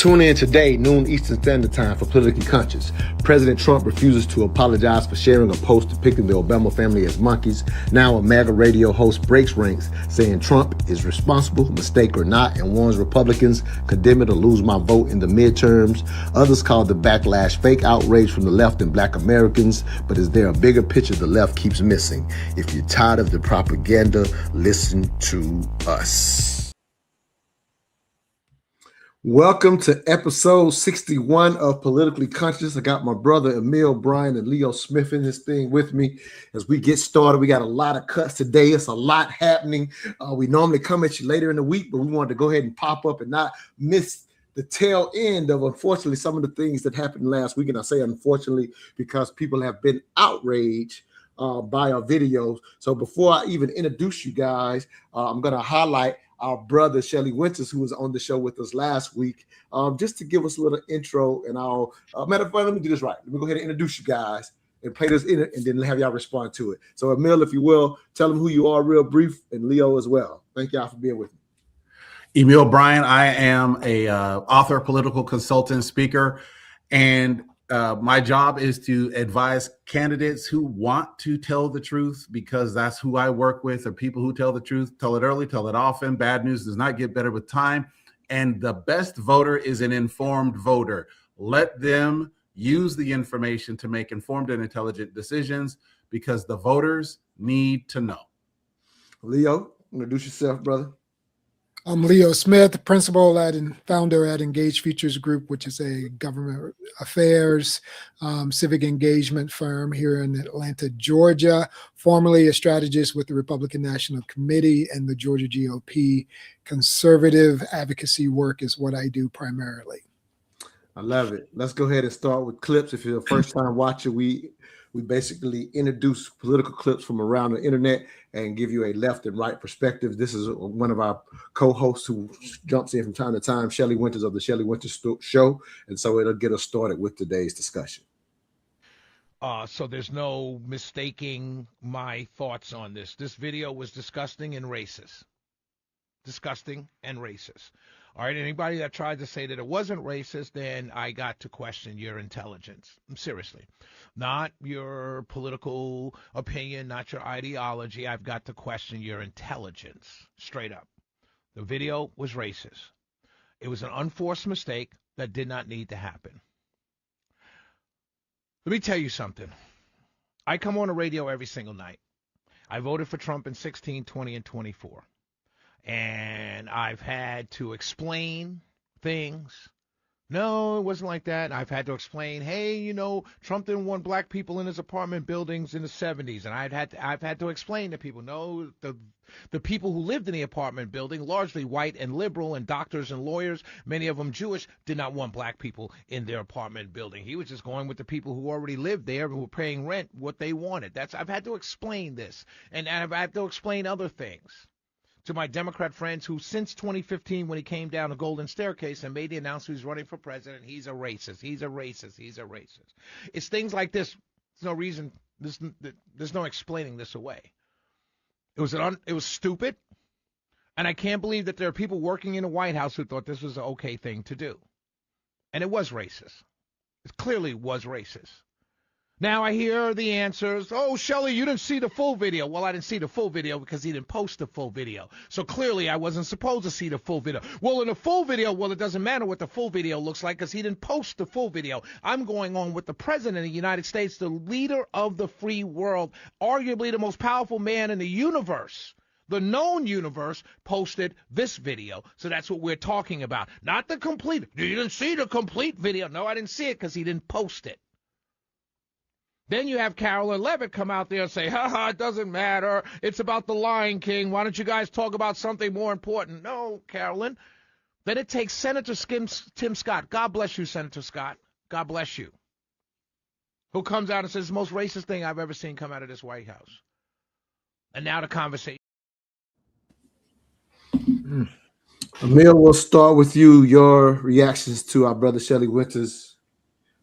Tune in today, noon Eastern Standard Time, for Politically Conscious. President Trump refuses to apologize for sharing a post depicting the Obama family as monkeys. Now a MAGA radio host breaks ranks, saying Trump is responsible, mistake or not, and warns Republicans, condemn it or lose my vote in the midterms. Others call the backlash fake outrage from the left and black Americans. But is there a bigger picture the left keeps missing? If you're tired of the propaganda, listen to us. Welcome to episode 61 of Politically Conscious. I got my brother Emil Bryan and Leo Smith in this thing with me as we get started. We got a lot of cuts today. It's a lot happening. We normally come at you later in the week, but we wanted to go ahead and pop up and not miss the tail end of, unfortunately, some of the things that happened last week. And I say unfortunately because people have been outraged by our videos. So before I even introduce you guys, I'm going to highlight our brother Shelly Winters, who was on the show with us last week, just to give us a little intro. And I'll matter of fact, let me do this right. Let me go ahead and introduce you guys and play this in it, and then have y'all respond to it. So Emil, if you will, tell them who you are real brief, and Leo as well. Thank y'all for being with me. Emil Bryan. I am a author, political consultant, speaker, and my job is to advise candidates who want to tell the truth, because that's who I work with, are people who tell the truth, tell it early, tell it often. Bad news does not get better with time. And the best voter is an informed voter. Let them use the information to make informed and intelligent decisions, because the voters need to know. Leo, introduce yourself, brother. I'm Leo Smith, principal and founder at Engage Futures Group, which is a government affairs, civic engagement firm here in Atlanta, Georgia. Formerly a strategist with the Republican National Committee and the Georgia GOP. Conservative advocacy work is what I do primarily. I love it. Let's go ahead and start with clips. If you're a first-time watcher, we basically introduce political clips from around the internet and give you a left and right perspective. This is one of our co-hosts who jumps in from time to time, Shelly Winters of the Shelly Winters Show. And so it'll get us started with today's discussion. So there's no mistaking my thoughts on this. This video was disgusting and racist. Disgusting and racist. All right, anybody that tried to say that it wasn't racist, then I got to question your intelligence. Seriously. Not your political opinion, not your ideology. I've got to question your intelligence. Straight up. The video was racist. It was an unforced mistake that did not need to happen. Let me tell you something. I come on the radio every single night. I voted for Trump in 16, 20, and 24. And I've had to explain things. No, it wasn't like that. I've had to explain, hey, you know, Trump didn't want black people in his apartment buildings in the 70s. And I've had to explain to people, no, the people who lived in the apartment building, largely white and liberal and doctors and lawyers, many of them Jewish, did not want black people in their apartment building. He was just going with the people who already lived there, who were paying rent, what they wanted. I've had to explain this. And I've had to explain other things to my Democrat friends who, since 2015, when he came down the Golden Staircase and made the announcement he's running for president, he's a racist, he's a racist, he's a racist. It's things like this. There's no reason. There's no explaining this away. It was stupid, and I can't believe that there are people working in the White House who thought this was an okay thing to do. And it was racist. It clearly was racist. Now I hear the answers. Oh, Shelly, you didn't see the full video. Well, I didn't see the full video because he didn't post the full video. So clearly I wasn't supposed to see the full video. Well, in the full video, it doesn't matter what the full video looks like because he didn't post the full video. I'm going on with the president of the United States, the leader of the free world, arguably the most powerful man in the universe. The known universe posted this video. So that's what we're talking about. Not the complete. You didn't see the complete video. No, I didn't see it because he didn't post it. Then you have Carolyn Levitt come out there and say, it doesn't matter. It's about the Lion King. Why don't you guys talk about something more important? No, Carolyn. Then it takes Senator Tim Scott. God bless you, Senator Scott. God bless you. Who comes out and says the most racist thing I've ever seen come out of this White House. And now the conversation. Emil, we'll start with you. Your reactions to our brother Shelly Winters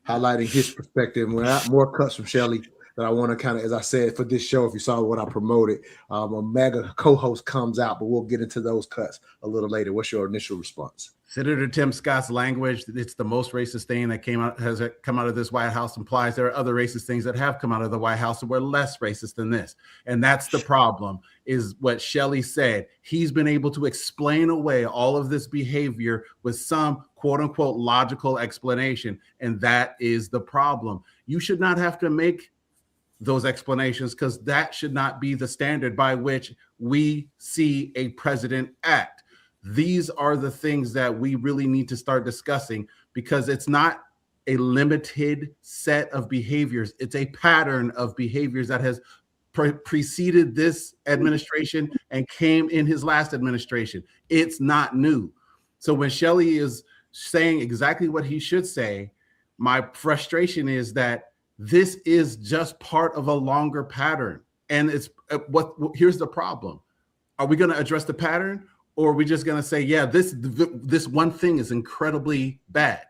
highlighting his perspective. We'll have more cuts from Shelly that I want to kind of, as I said, for this show, if you saw what I promoted, a MAGA co-host comes out, but we'll get into those cuts a little later. What's your initial response? Senator Tim Scott's language, it's the most racist thing that has come out of this White House, implies there are other racist things that have come out of the White House that were less racist than this. And that's the problem, is what Shelley said. He's been able to explain away all of this behavior with some quote unquote logical explanation. And that is the problem. You should not have to make those explanations, because that should not be the standard by which we see a president act. These are the things that we really need to start discussing, because it's not a limited set of behaviors. It's a pattern of behaviors that has preceded this administration and came in his last administration. It's not new. So when Shelley is saying exactly what he should say, my frustration is that this is just part of a longer pattern. And it's here's the problem. Are we going to address the pattern? Or are we just going to say, yeah, this one thing is incredibly bad?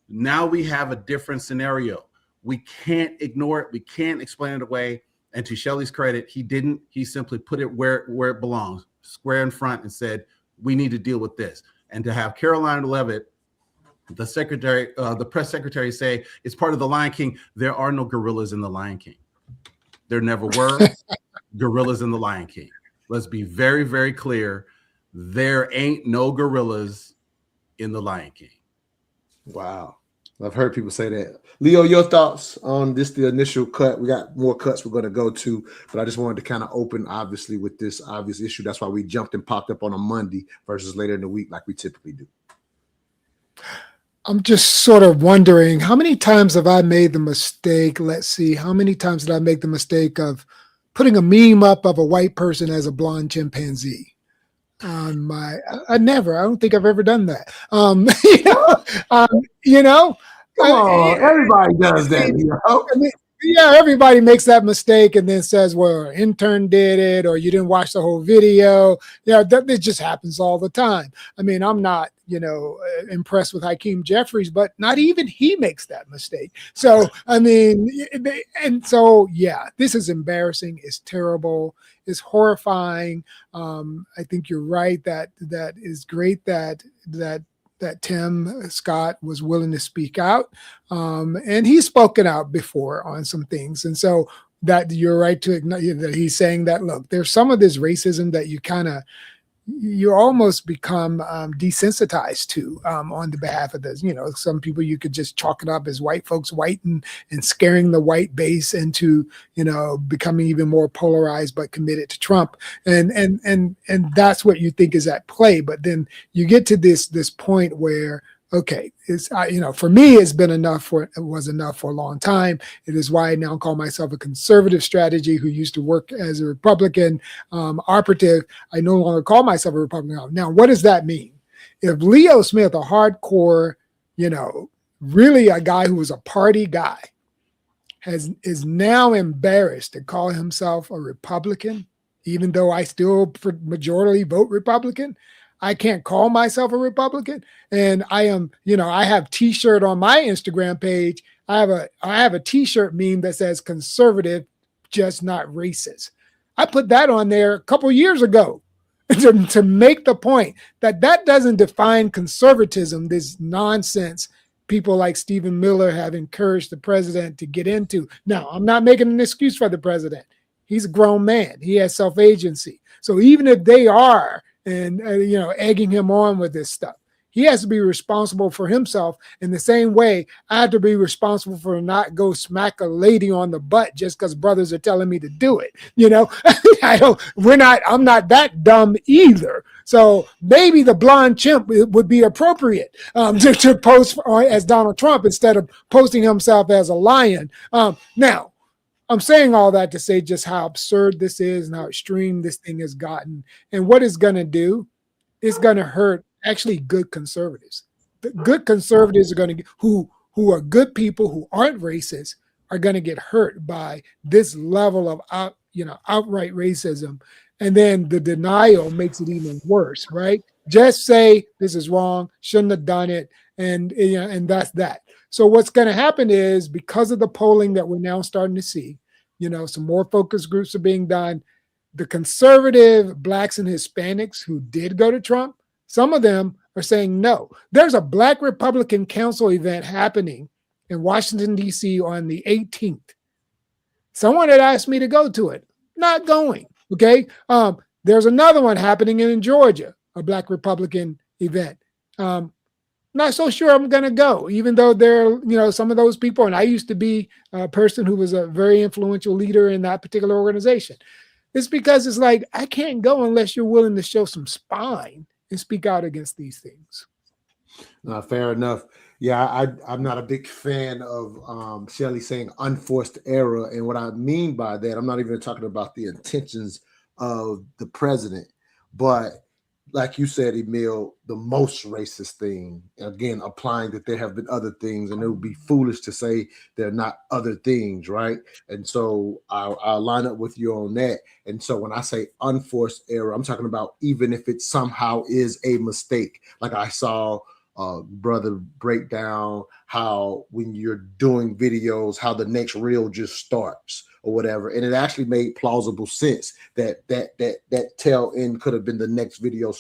Now we have a different scenario. We can't ignore it. We can't explain it away. And to Shelley's credit, he didn't. He simply put it where it belongs, square in front, and said, we need to deal with this. And to have Caroline Leavitt, the secretary, the press secretary, say it's part of the Lion King. There are no gorillas in the Lion King. There never were gorillas in the Lion King. Let's be very, very clear. There ain't no gorillas in the Lion King. Wow. I've heard people say that. Leo, your thoughts on this, the initial cut? We got more cuts we're going to go to, but I just wanted to kind of open, obviously, with this obvious issue. That's why we jumped and popped up on a Monday versus later in the week like we typically do. I'm just sort of wondering, how many times have I made the mistake? Let's see. How many times did I make the mistake of putting a meme up of a white person as a blonde chimpanzee? I don't think I've ever done that. Come on, everybody does that. Yeah, everybody makes that mistake and then says, well, an intern did it, or you didn't watch the whole video. Yeah, that just happens all the time. I mean, I'm not, impressed with Hakeem Jeffries, but not even he makes that mistake. So, I mean, yeah, this is embarrassing. It's terrible. It's horrifying. I think you're right. That is great that Tim Scott was willing to speak out. And he's spoken out before on some things. And so that you're right to acknowledge that he's saying that, look, there's some of this racism that you almost become desensitized to on the behalf of this. Some people you could just chalk it up as white folks and scaring the white base into, becoming even more polarized but committed to Trump. And that's what you think is at play. But then you get to this point where, okay, it's for me, it was enough for a long time. It is why I now call myself a conservative strategy who used to work as a Republican operative. I no longer call myself a Republican. Now, what does that mean? If Leo Smith, a hardcore, really a guy who was a party guy, is now embarrassed to call himself a Republican, even though I still majority vote Republican, I can't call myself a Republican. And I am, I have T-shirt on my Instagram page. I have a T-shirt meme that says conservative, just not racist. I put that on there a couple years ago to make the point that doesn't define conservatism, this nonsense people like Stephen Miller have encouraged the president to get into. Now, I'm not making an excuse for the president. He's a grown man. He has self-agency. So even if they are, and egging him on with this stuff, he has to be responsible for himself. In the same way, I have to be responsible for not go smack a lady on the butt just because brothers are telling me to do it. I'm not that dumb either. So maybe the blonde chimp would be appropriate to post as Donald Trump instead of posting himself as a lion. Now, I'm saying all that to say just how absurd this is and how extreme this thing has gotten. And what it's going to do, it's going to hurt actually good conservatives. The good conservatives are going to who are good people who aren't racist are going to get hurt by this level of outright racism. And then the denial makes it even worse, right? Just say this is wrong, shouldn't have done it, and that's that. So what's going to happen is, because of the polling that we're now starting to see, Some more focus groups are being done. The conservative blacks and Hispanics who did go to Trump, some of them are saying no. There's a Black Republican Council event happening in Washington, D.C. on the 18th. Someone had asked me to go to it. Not going. Okay. There's another one happening in Georgia, a Black Republican event. Not so sure I'm going to go, even though there, some of those people, and I used to be a person who was a very influential leader in that particular organization. It's because it's like, I can't go unless you're willing to show some spine and speak out against these things. Fair enough. Yeah, I'm not a big fan of Shelley saying unforced error. And what I mean by that, I'm not even talking about the intentions of the president, but like you said, Emil, the most racist thing, again, applying that there have been other things, and it would be foolish to say they're not other things, right? And so I'll line up with you on that. And so when I say unforced error, I'm talking about even if it somehow is a mistake, like I saw brother break down how when you're doing videos, how the next reel just starts or whatever, and it actually made plausible sense that tail end could have been the next video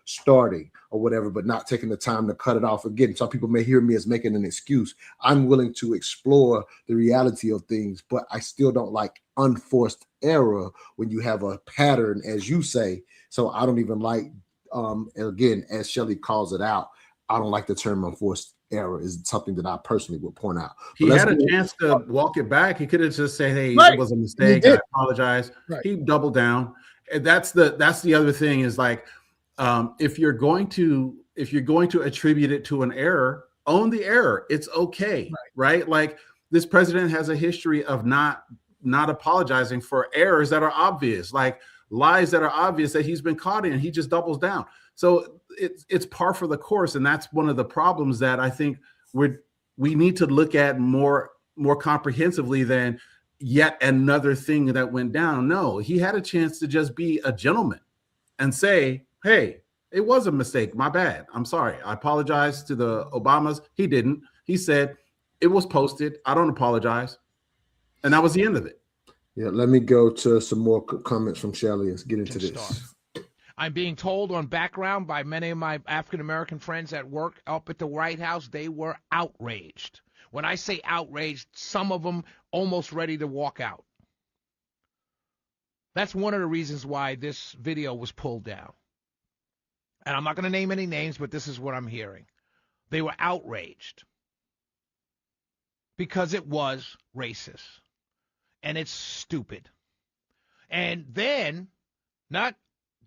starting or whatever, but not taking the time to cut it off again. Some people may hear me as making an excuse. I'm willing to explore the reality of things, but I still don't like unforced error when you have a pattern, as you say. So I don't even like, again, as Shelley calls it out, I don't like the term unforced error is something that I personally would point out. He had a chance to walk it back. He could have just said, hey, right. It was a mistake. I apologize. Right. He doubled down. And that's the other thing is like, if you're going to attribute it to an error, own the error. It's okay. Right? Like this president has a history of not apologizing for errors that are obvious, like lies that are obvious that he's been caught in. He just doubles down. So it's par for the course, and that's one of the problems that I think we need to look at more comprehensively than yet another thing that went down. No, he had a chance to just be a gentleman and say, "Hey, it was a mistake. My bad. I'm sorry. I apologize to the Obamas." He didn't. He said it was posted. I don't apologize, and that was the end of it. Yeah, let me go to some more comments from Shelley. Let's get into this. I'm being told on background by many of my African-American friends at work up at the White House, they were outraged. When I say outraged, some of them almost ready to walk out. That's one of the reasons why this video was pulled down. And I'm not going to name any names, but this is what I'm hearing. They were outraged because it was racist. And it's stupid. And then,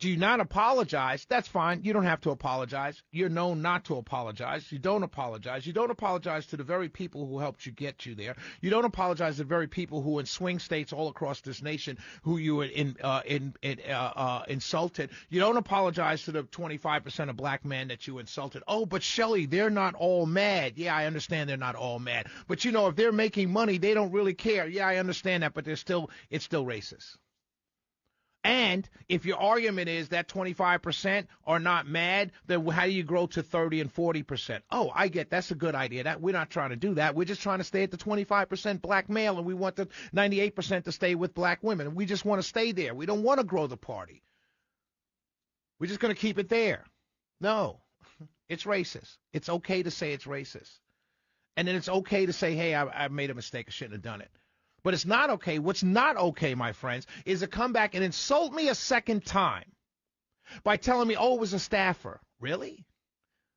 do you not apologize? That's fine. You don't have to apologize. You're known not to apologize. You don't apologize. You don't apologize to the very people who helped you get you there. You don't apologize to the very people who in swing states all across this nation who you insulted. You don't apologize to the 25% of black men that you insulted. Oh, but Shelley, they're not all mad. Yeah, I understand they're not all mad. But if they're making money, they don't really care. Yeah, I understand that, but it's still racist. And if your argument is that 25% are not mad, then how do you grow to 30 and 40%? Oh, I get that's a good idea. That we're not trying to do that. We're just trying to stay at the 25% black male, and we want the 98% to stay with black women. And we just want to stay there. We don't want to grow the party. We're just going to keep it there. No, it's racist. It's okay to say it's racist. And then it's okay to say, hey, I made a mistake. I shouldn't have done it. But it's not okay. What's not okay, my friends, is to come back and insult me a second time by telling me, oh, it was a staffer. Really?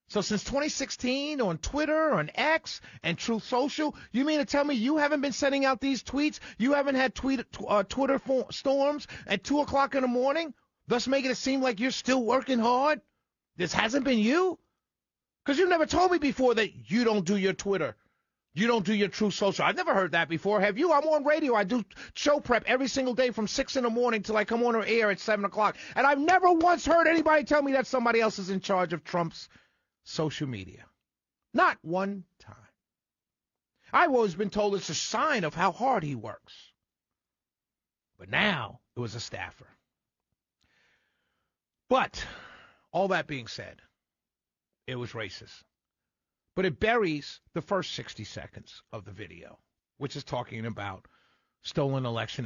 So since 2016 on Twitter, on X, and Truth Social, you mean to tell me you haven't been sending out these tweets? You haven't had Twitter storms at 2 o'clock in the morning, thus making it seem like you're still working hard? This hasn't been you? Because you never told me before that you don't do your Twitter. You don't do your Truth Social. I've never heard that before. Have you? I'm on radio. I do show prep every single day from 6 in the morning till I come on air at 7 o'clock. And I've never once heard anybody tell me that somebody else is in charge of Trump's social media. Not one time. I've always been told it's a sign of how hard he works. But now it was a staffer. But all that being said, it was racist. But it buries the first 60 seconds of the video, which is talking about stolen election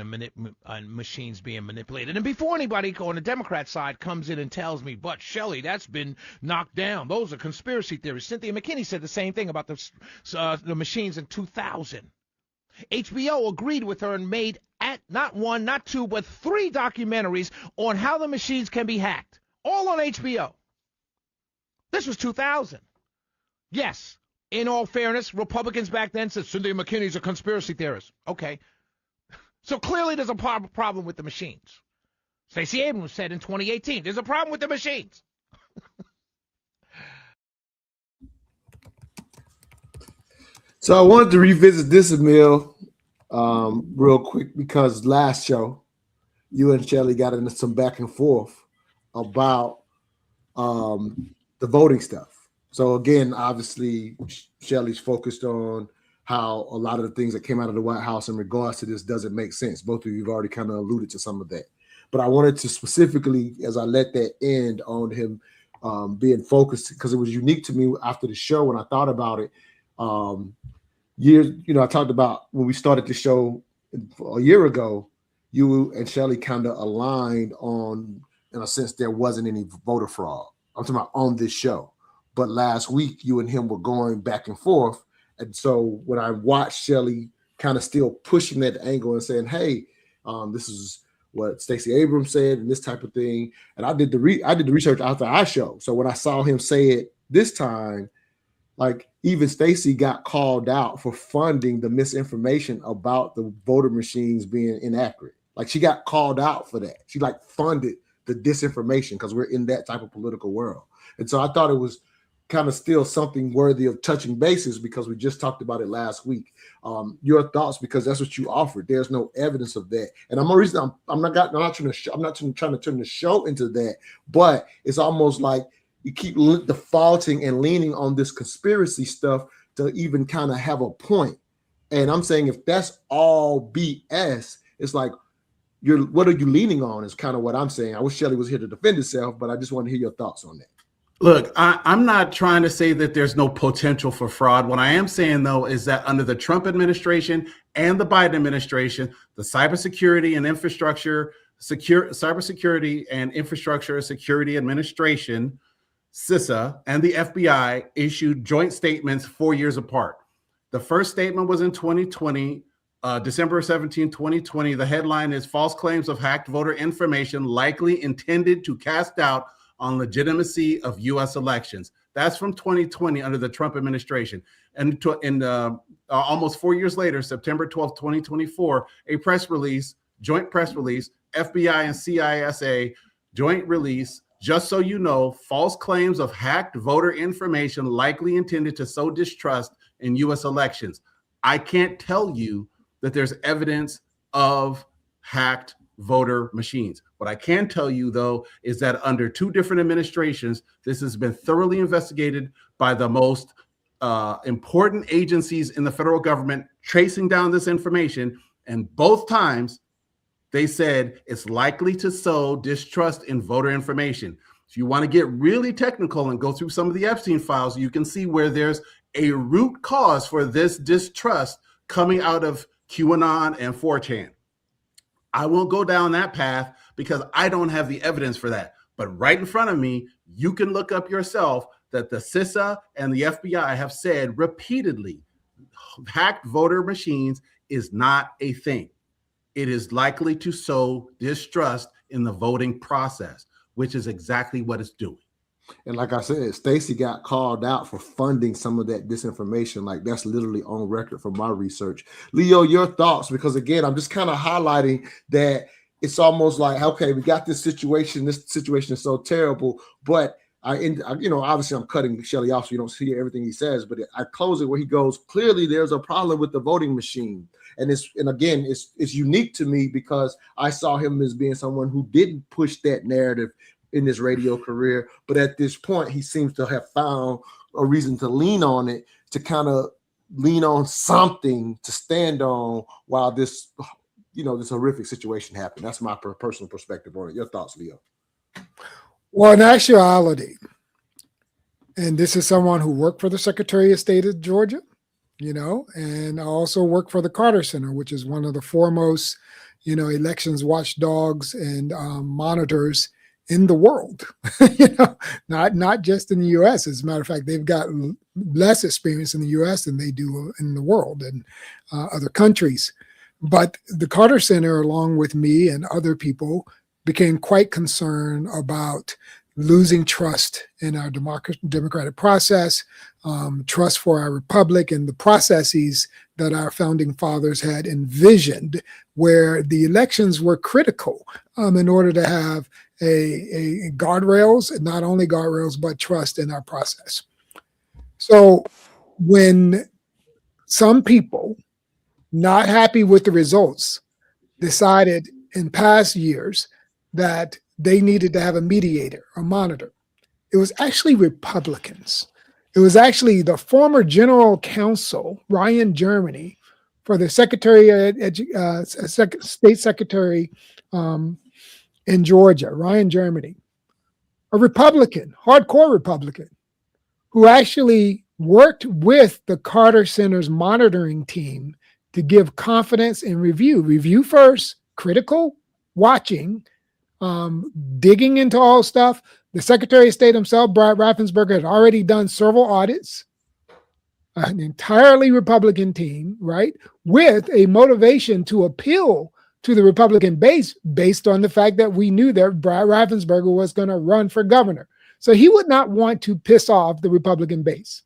and machines being manipulated. And before anybody on the Democrat side comes in and tells me, but Shelley, that's been knocked down. Those are conspiracy theories. Cynthia McKinney said the same thing about the machines in 2000. HBO agreed with her and made not one, not two, but 3 documentaries on how the machines can be hacked, all on HBO. This was 2000. Yes, in all fairness, Republicans back then said Cynthia McKinney's a conspiracy theorist. Okay. So clearly there's a problem with the machines. Stacey Abrams said in 2018, there's a problem with the machines. So I wanted to revisit this, Emil, real quick, because last show, you and Shelley got into some back and forth about the voting stuff. So again, obviously, Shelley's focused on how a lot of the things that came out of the White House in regards to this doesn't make sense. Both of you have already kind of alluded to some of that. But I wanted to specifically, as I let that end on him being focused, because it was unique to me after the show when I thought about it. I talked about when we started the show a year ago, you and Shelley kind of aligned on, in a sense, there wasn't any voter fraud. I'm talking about on this show. But last week, you and him were going back and forth. And so when I watched Shelley kind of still pushing that angle and saying, hey, this is what Stacey Abrams said and this type of thing. And I did the research after our show. So when I saw him say it this time, like even Stacey got called out for funding the misinformation about the voter machines being inaccurate. Like she got called out for that. She like funded the disinformation because we're in that type of political world. And so I thought it was kind of still something worthy of touching bases because we just talked about it last week. Your thoughts, because that's what you offered. There's no evidence of that, and I'm not trying to turn the show into that, but it's almost like you keep defaulting and leaning on this conspiracy stuff to even kind of have a point. And I'm saying if that's all BS, it's like what are you leaning on? Is kind of what I'm saying. I wish Shelley was here to defend herself, but I just want to hear your thoughts on that. Look, I'm not trying to say that there's no potential for fraud. What I am saying, though, is that under the Trump administration and the Biden administration, the Cybersecurity and Infrastructure Security Administration, CISA, and the FBI issued joint statements 4 years apart. The first statement was in 2020, December 17, 2020. The headline is False Claims of Hacked Voter Information Likely Intended to Cast Doubt on Legitimacy of U.S. Elections. That's from 2020 under the Trump administration. And almost 4 years later, September 12, 2024, a joint press release, FBI and CISA joint release, just so you know, false claims of hacked voter information likely intended to sow distrust in U.S. elections. I can't tell you that there's evidence of hacked voter machines. What I can tell you, though, is that under 2 different administrations, this has been thoroughly investigated by the most important agencies in the federal government, tracing down this information. And both times they said it's likely to sow distrust in voter information. If you want to get really technical and go through some of the Epstein files, you can see where there's a root cause for this distrust coming out of QAnon and 4chan. I won't go down that path because I don't have the evidence for that. But right in front of me, you can look up yourself that the CISA and the FBI have said repeatedly, hacked voter machines is not a thing. It is likely to sow distrust in the voting process, which is exactly what it's doing. And like I said, Stacey got called out for funding some of that disinformation. Like that's literally on record from my research. Leo, your thoughts? Because again, I'm just kind of highlighting that it's almost like, okay, we got this situation. This situation is so terrible, but obviously I'm cutting Shelley off so you don't hear everything he says, but I close it where he goes, clearly there's a problem with the voting machine. And it's unique to me because I saw him as being someone who didn't push that narrative in his radio career, but at this point he seems to have found a reason to lean on it, to kind of lean on something to stand on while this horrific situation happened. That's my personal perspective on it. Your thoughts, Leo? Well, in actuality, and this is someone who worked for the Secretary of State of Georgia, and I also work for the Carter Center, which is one of the foremost, elections watchdogs and monitors in the world, not just in the U.S. As a matter of fact, they've got less experience in the U.S. than they do in the world and other countries. But the Carter Center, along with me and other people, became quite concerned about losing trust in our democratic process, trust for our republic and the processes that our founding fathers had envisioned, where the elections were critical in order to have a guardrails, not only guardrails, but trust in our process. So when some people not happy with the results decided in past years that they needed to have a mediator, a monitor, it was actually Republicans. It was actually the former general counsel, Ryan Germany, for the state secretary in Georgia, Ryan Germany, a Republican, hardcore Republican, who actually worked with the Carter Center's monitoring team to give confidence and review first, critical, watching, digging into all stuff. The Secretary of State himself, Brad Raffensperger, had already done several audits, an entirely Republican team, right, with a motivation to appeal to the Republican base based on the fact that we knew that Brad Raffensperger was going to run for governor. So he would not want to piss off the Republican base.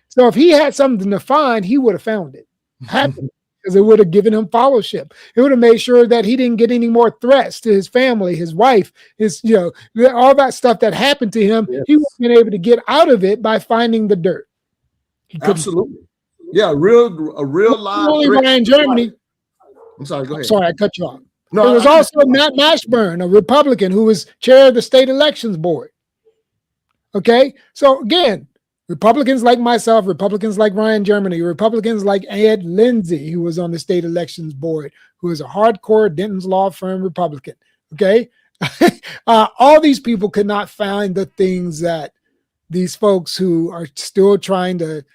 So if he had something to find, he would have found it. Because it would have given him fellowship. It would have made sure that he didn't get any more threats to his family, his wife, all that stuff that happened to him. Yes. He would have been able to get out of it by finding the dirt. Absolutely. Yeah, a real live. Only Ryan Germany. I'm sorry, go ahead. Sorry, I cut you off. No, there was also Matt Mashburn, a Republican who was chair of the state elections board. Okay, so again, Republicans like myself, Republicans like Ryan Germany, Republicans like Ed Lindsay, who was on the state elections board, who is a hardcore Denton's law firm Republican. Okay, all these people could not find the things that these folks who are still trying to,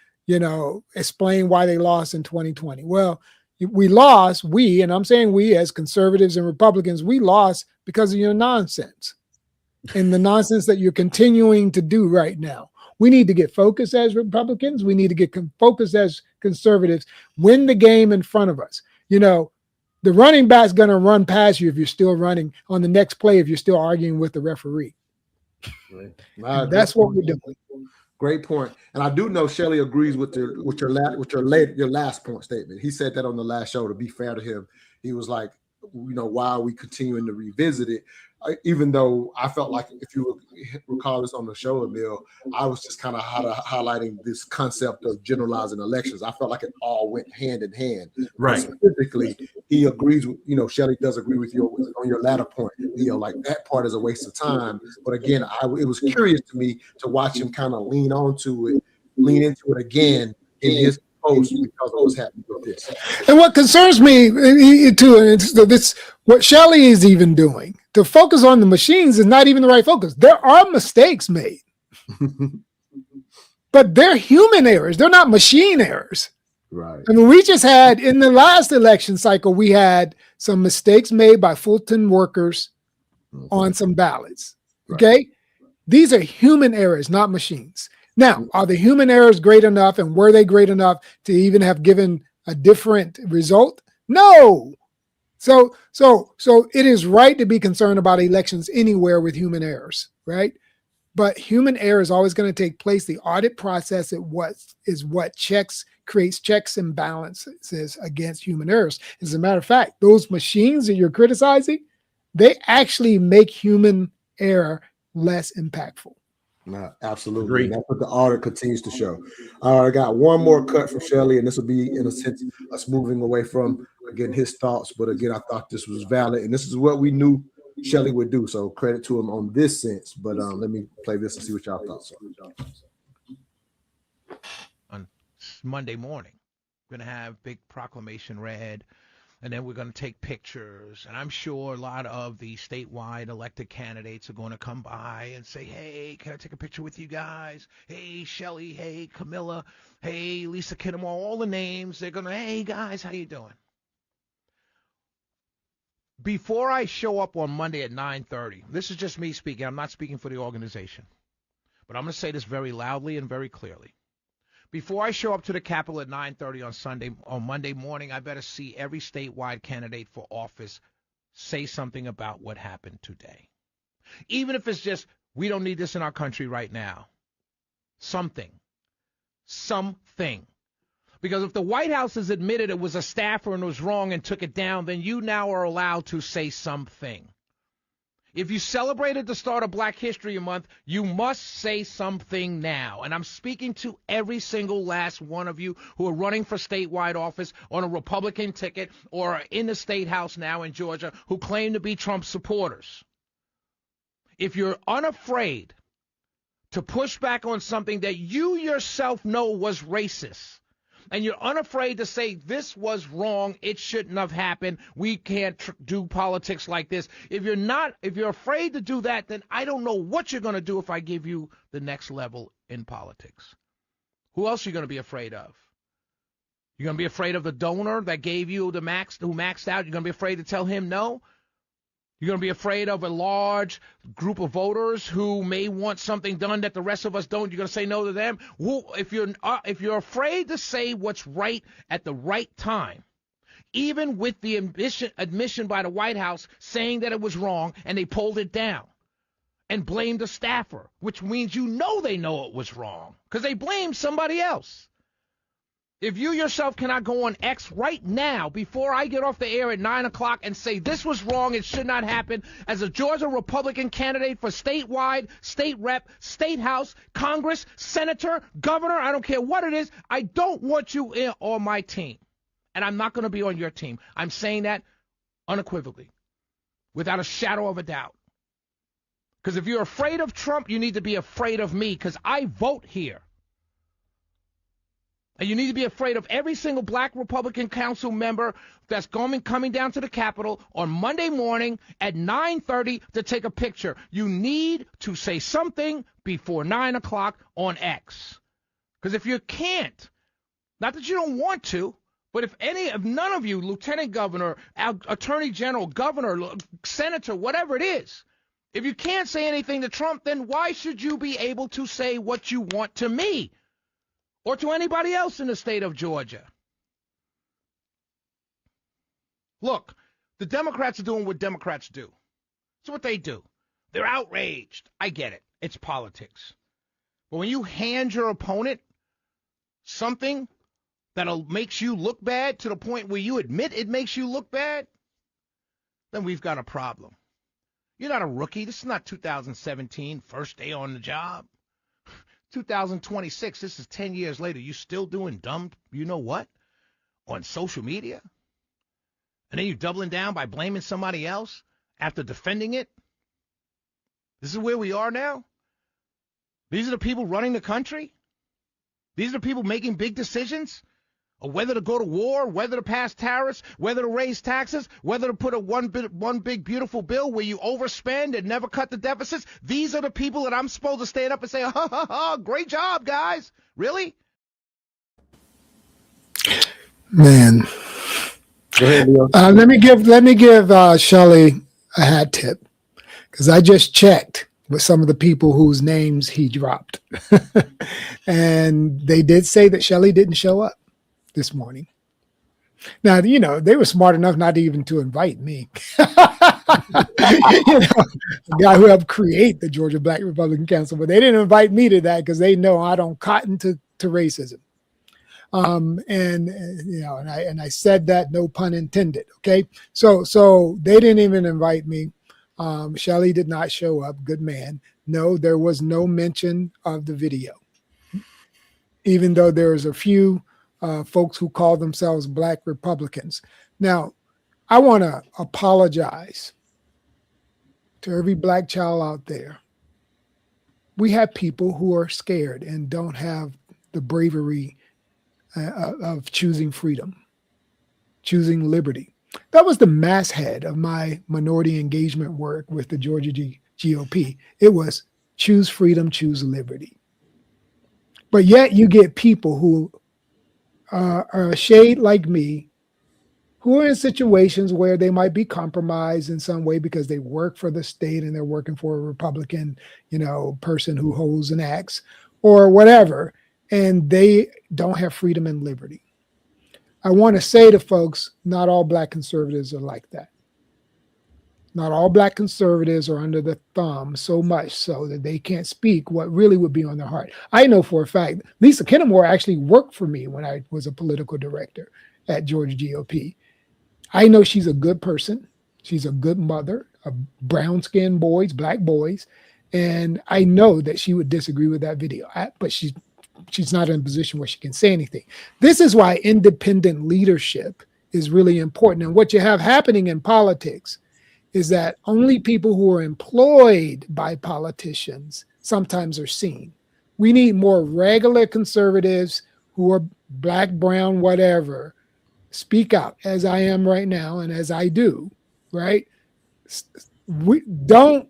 explain why they lost in 2020. Well, we lost, and I'm saying we as conservatives and Republicans, we lost because of your nonsense and the nonsense that you're continuing to do right now. We need to get focused as Republicans. We need to get focused as conservatives, win the game in front of us. The running back's going to run past you if you're still running on the next play, if you're still arguing with the referee. Right. That's what we're doing. Great point. And I do know Shelley agrees with your last point statement. He said that on the last show. To be fair to him, he was like, why are we continuing to revisit it? Even though I felt like, if you recall this on the show, Emil, I was just kind of highlighting this concept of generalizing elections. I felt like it all went hand in hand. Right. Specifically, he agrees with, Shelley does agree with you on your latter point. Like that part is a waste of time. But again, it was curious to me to watch him kind of lean into it again in his post because of what's happening with this. And what concerns me too, and this what Shelley is even doing, to focus on the machines is not even the right focus. There are mistakes made, but they're human errors. They're not machine errors. Right. I mean, we just had in the last election cycle, we had some mistakes made by Fulton workers on some ballots. Okay. Right. These are human errors, not machines. Now, are the human errors great enough, and were they great enough to even have given a different result? No. So it is right to be concerned about elections anywhere with human errors, right? But human error is always going to take place. The audit process is what creates checks and balances against human errors. As a matter of fact, those machines that you're criticizing, they actually make human error less impactful. No, absolutely. That's what the audit continues to show. I got one more cut from Shelley, and this will be, in a sense, us moving away from, again, his thoughts. But again, I thought this was valid, and this is what we knew Shelley would do. So credit to him on this sense. But let me play this and see what y'all thoughts are. On Monday morning, we're going to have big proclamation read and then we're going to take pictures. And I'm sure a lot of the statewide elected candidates are going to come by and say, hey, can I take a picture with you guys? Hey, Shelly. Hey, Camilla. Hey, Lisa Kinnemore. All the names. They're going to, hey, guys, how you doing? Before I show up on Monday at 9:30, this is just me speaking. I'm not speaking for the organization. But I'm going to say this very loudly and very clearly. Before I show up to the Capitol at 9:30 on Monday morning, I better see every statewide candidate for office say something about what happened today. Even if it's just, we don't need this in our country right now. Something. Because if the White House has admitted it was a staffer and was wrong and took it down, then you now are allowed to say something. If you celebrated the start of Black History Month, you must say something now. And I'm speaking to every single last one of you who are running for statewide office on a Republican ticket or are in the state house now in Georgia who claim to be Trump supporters. If you're unafraid to push back on something that you yourself know was racist, and you're unafraid to say this was wrong, it shouldn't have happened, we can't do politics like this. If you're afraid to do that, then I don't know what you're going to do if I give you the next level in politics. Who else are you going to be afraid of? You're going to be afraid of the donor that gave you who maxed out? You're going to be afraid to tell him no? You're going to be afraid of a large group of voters who may want something done that the rest of us don't. You're going to say no to them. If you're afraid to say what's right at the right time, even with the admission by the White House saying that it was wrong and they pulled it down and blamed the staffer, which means you know they know it was wrong because they blamed somebody else. If you yourself cannot go on X right now before I get off the air at 9 o'clock and say this was wrong, it should not happen, as a Georgia Republican candidate for statewide, state rep, state house, Congress, senator, governor, I don't care what it is, I don't want you on my team. And I'm not going to be on your team. I'm saying that unequivocally, without a shadow of a doubt. Because if you're afraid of Trump, you need to be afraid of me because I vote here. And you need to be afraid of every single Black Republican council member that's coming down to the Capitol on Monday morning at 9:30 to take a picture. You need to say something before 9 o'clock on X. Because if you can't, not that you don't want to, but if none of you, Lieutenant Governor, Attorney General, Governor, Senator, whatever it is, if you can't say anything to Trump, then why should you be able to say what you want to me? Or to anybody else in the state of Georgia. Look, the Democrats are doing what Democrats do. It's what they do. They're outraged. I get it. It's politics. But when you hand your opponent something that makes you look bad to the point where you admit it makes you look bad, then we've got a problem. You're not a rookie. This is not 2017, first day on the job. 2026, this is 10 years later. You still doing dumb, you know what, on social media? And then you doubling down by blaming somebody else after defending it? This is where we are now? These are the people running the country? These are the people making big decisions? Or whether to go to war, whether to pass tariffs, whether to raise taxes, whether to put one big beautiful bill where you overspend and never cut the deficits. These are the people that I'm supposed to stand up and say, ha, ha, ha, great job, guys. Really? Man. Go ahead, Leo. Let me give Shelly a hat tip because I just checked with some of the people whose names he dropped. And they did say that Shelly didn't show up this morning. Now, they were smart enough not even to invite me. The guy who helped create the Georgia Black Republican Council, but they didn't invite me to that because they know I don't cotton to racism. And I said that, no pun intended. Okay. So they didn't even invite me. Shelly did not show up. Good man. No, there was no mention of the video, even though there's a few folks who call themselves Black Republicans. Now, I want to apologize to every Black child out there. We have people who are scared and don't have the bravery of choosing freedom, choosing liberty. That was the masthead of my minority engagement work with the Georgia GOP. It was choose freedom, choose liberty. But yet you get people who are a shade like me, who are in situations where they might be compromised in some way because they work for the state and they're working for a Republican, person who holds an axe or whatever, and they don't have freedom and liberty. I want to say to folks, not all Black conservatives are like that. Not all Black conservatives are under the thumb so much so that they can't speak what really would be on their heart. I know for a fact, Lisa Kennemore actually worked for me when I was a political director at Georgia GOP. I know she's a good person. She's a good mother of brown-skinned boys, Black boys. And I know that she would disagree with that video, but she's not in a position where she can say anything. This is why independent leadership is really important. And what you have happening in politics is that only people who are employed by politicians sometimes are seen. We need more regular conservatives who are Black, brown, whatever, speak out as I am right now and as I do, right? We don't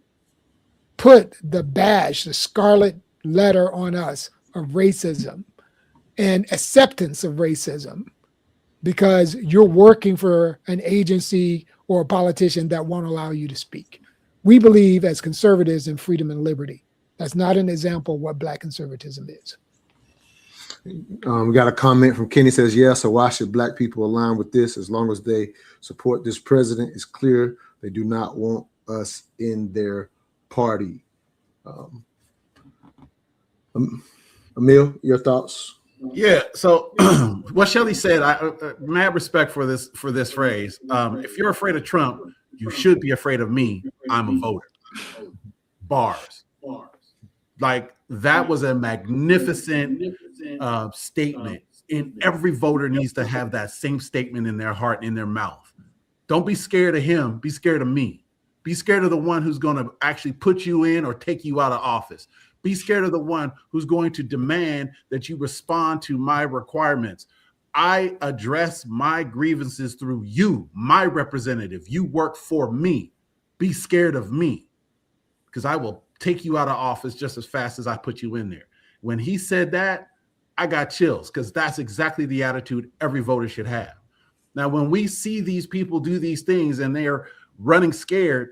put the badge, the scarlet letter on us of racism and acceptance of racism because you're working for an agency or a politician that won't allow you to speak. We believe as conservatives in freedom and liberty. That's not an example of what Black conservatism is. We got a comment from Kenny says, yeah, so why should Black people align with this? As long as they support this president, it's clear they do not want us in their party. Emil, your thoughts? Yeah. So what Shelley said, I mad respect for this phrase. If you're afraid of Trump, you should be afraid of me. I'm a voter. Bars. Like that was a magnificent statement. And every voter needs to have that same statement in their heart, in their mouth. Don't be scared of him. Be scared of me. Be scared of the one who's going to actually put you in or take you out of office. Be scared of the one who's going to demand that you respond to my requirements. I address my grievances through you, my representative. You work for me. Be scared of me because I will take you out of office just as fast as I put you in there. When he said that, I got chills because that's exactly the attitude every voter should have. Now, when we see these people do these things and they're running scared,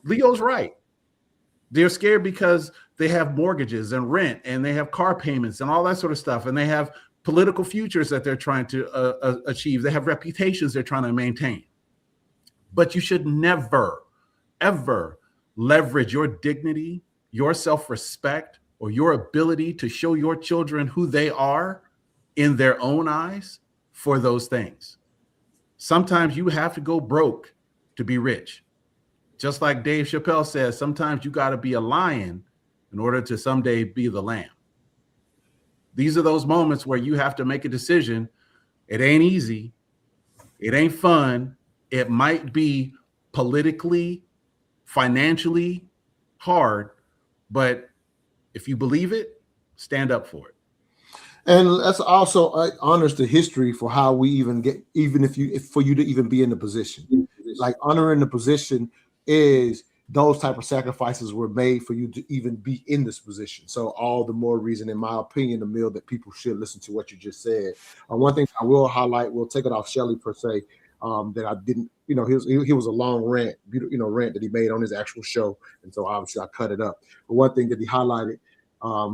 Leo's right. They're scared because they have mortgages and rent and they have car payments and all that sort of stuff. And they have political futures that they're trying to achieve. They have reputations they're trying to maintain. But you should never, ever leverage your dignity, your self-respect, or your ability to show your children who they are in their own eyes for those things. Sometimes you have to go broke to be rich. Just like Dave Chappelle says, sometimes you got to be a lion in order to someday be the lamb. These are those moments where you have to make a decision. It ain't easy. It ain't fun. It might be politically, financially hard, but if you believe it, stand up for it. And that's also honors the history for how we even get, for you to even be in the position. Like honoring the position is those type of sacrifices were made for you to even be in this position. So all the more reason, in my opinion, Emil, that people should listen to what you just said. One thing I will highlight, we'll take it off Shelley per se, that I didn't, he was a long rant, rant that he made on his actual show. And so obviously I cut it up. But one thing that he highlighted,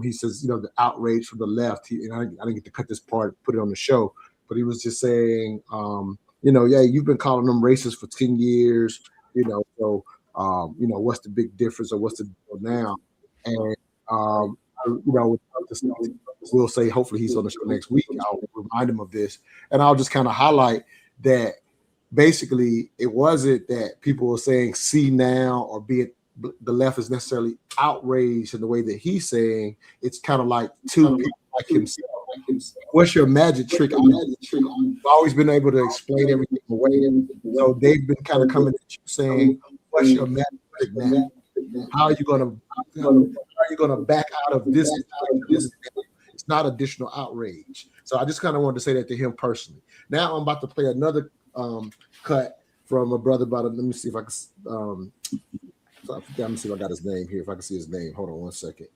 he says, the outrage from the left, and I didn't get to cut this part, put it on the show, but he was just saying, yeah, you've been calling them racist for 10 years, so, what's the big difference or what's the deal now? And, we'll say, hopefully he's on the show next week. I'll remind him of this. And I'll just kind of highlight that basically it wasn't that people were saying, see now, or be it the left is necessarily outraged in the way that he's saying. It's kind of like two people like himself. What's your magic trick? I've always been able to explain everything away. So they've been kind of coming at you saying, what's your magic trick now? How are you gonna back out of this? It's not additional outrage. So I just kind of wanted to say that to him personally. Now I'm about to play another cut from a brother about it. Let me see if I can. Let me see if I got his name here. If I can see his name, hold on one second.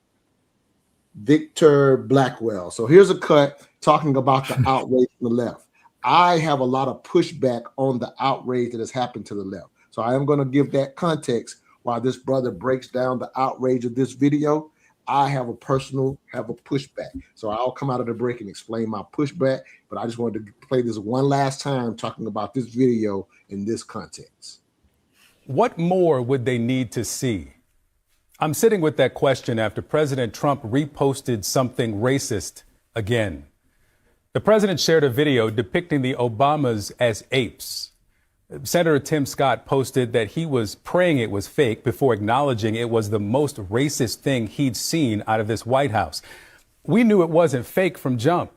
Victor Blackwell. So here's a cut talking about the outrage on the left. I have a lot of pushback on the outrage that has happened to the left. So I am going to give that context while this brother breaks down the outrage of this video. I have a pushback. So I'll come out of the break and explain my pushback. But I just wanted to play this one last time talking about this video in this context. What more would they need to see? I'm sitting with that question after President Trump reposted something racist again. The president shared a video depicting the Obamas as apes. Senator Tim Scott posted that he was praying it was fake before acknowledging it was the most racist thing he'd seen out of this White House. We knew it wasn't fake from jump.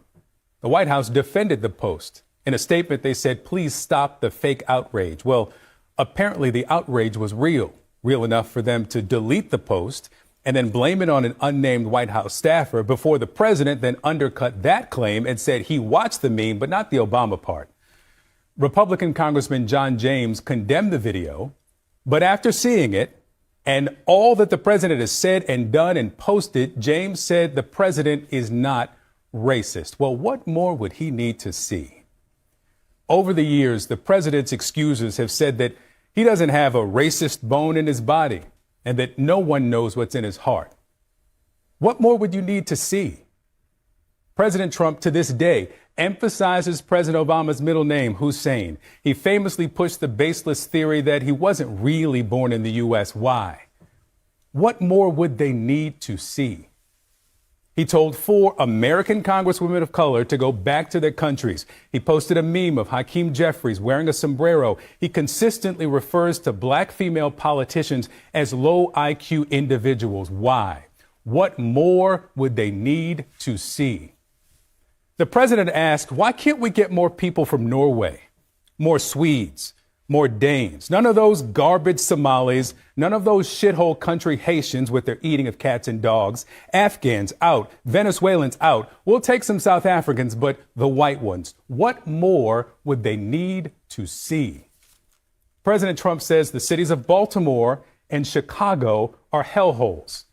The White House defended the post. In a statement, they said, please stop the fake outrage. Well, apparently the outrage was real enough for them to delete the post and then blame it on an unnamed White House staffer before the president then undercut that claim and said he watched the meme, but not the Obama part. Republican Congressman John James condemned the video, but after seeing it and all that the president has said and done and posted, James said the president is not racist. Well, what more would he need to see? Over the years, the president's excusers have said that he doesn't have a racist bone in his body and that no one knows what's in his heart. What more would you need to see? President Trump, to this day, emphasizes President Obama's middle name, Hussein. He famously pushed the baseless theory that he wasn't really born in the U.S. Why? What more would they need to see? He told 4 American congresswomen of color to go back to their countries. He posted a meme of Hakeem Jeffries wearing a sombrero. He consistently refers to black female politicians as low IQ individuals. Why? What more would they need to see? The president asked, why can't we get more people from Norway, more Swedes, more Danes, none of those garbage Somalis, none of those shithole country Haitians with their eating of cats and dogs, Afghans out, Venezuelans out. We'll take some South Africans, but the white ones. What more would they need to see? President Trump says the cities of Baltimore and Chicago are hellholes.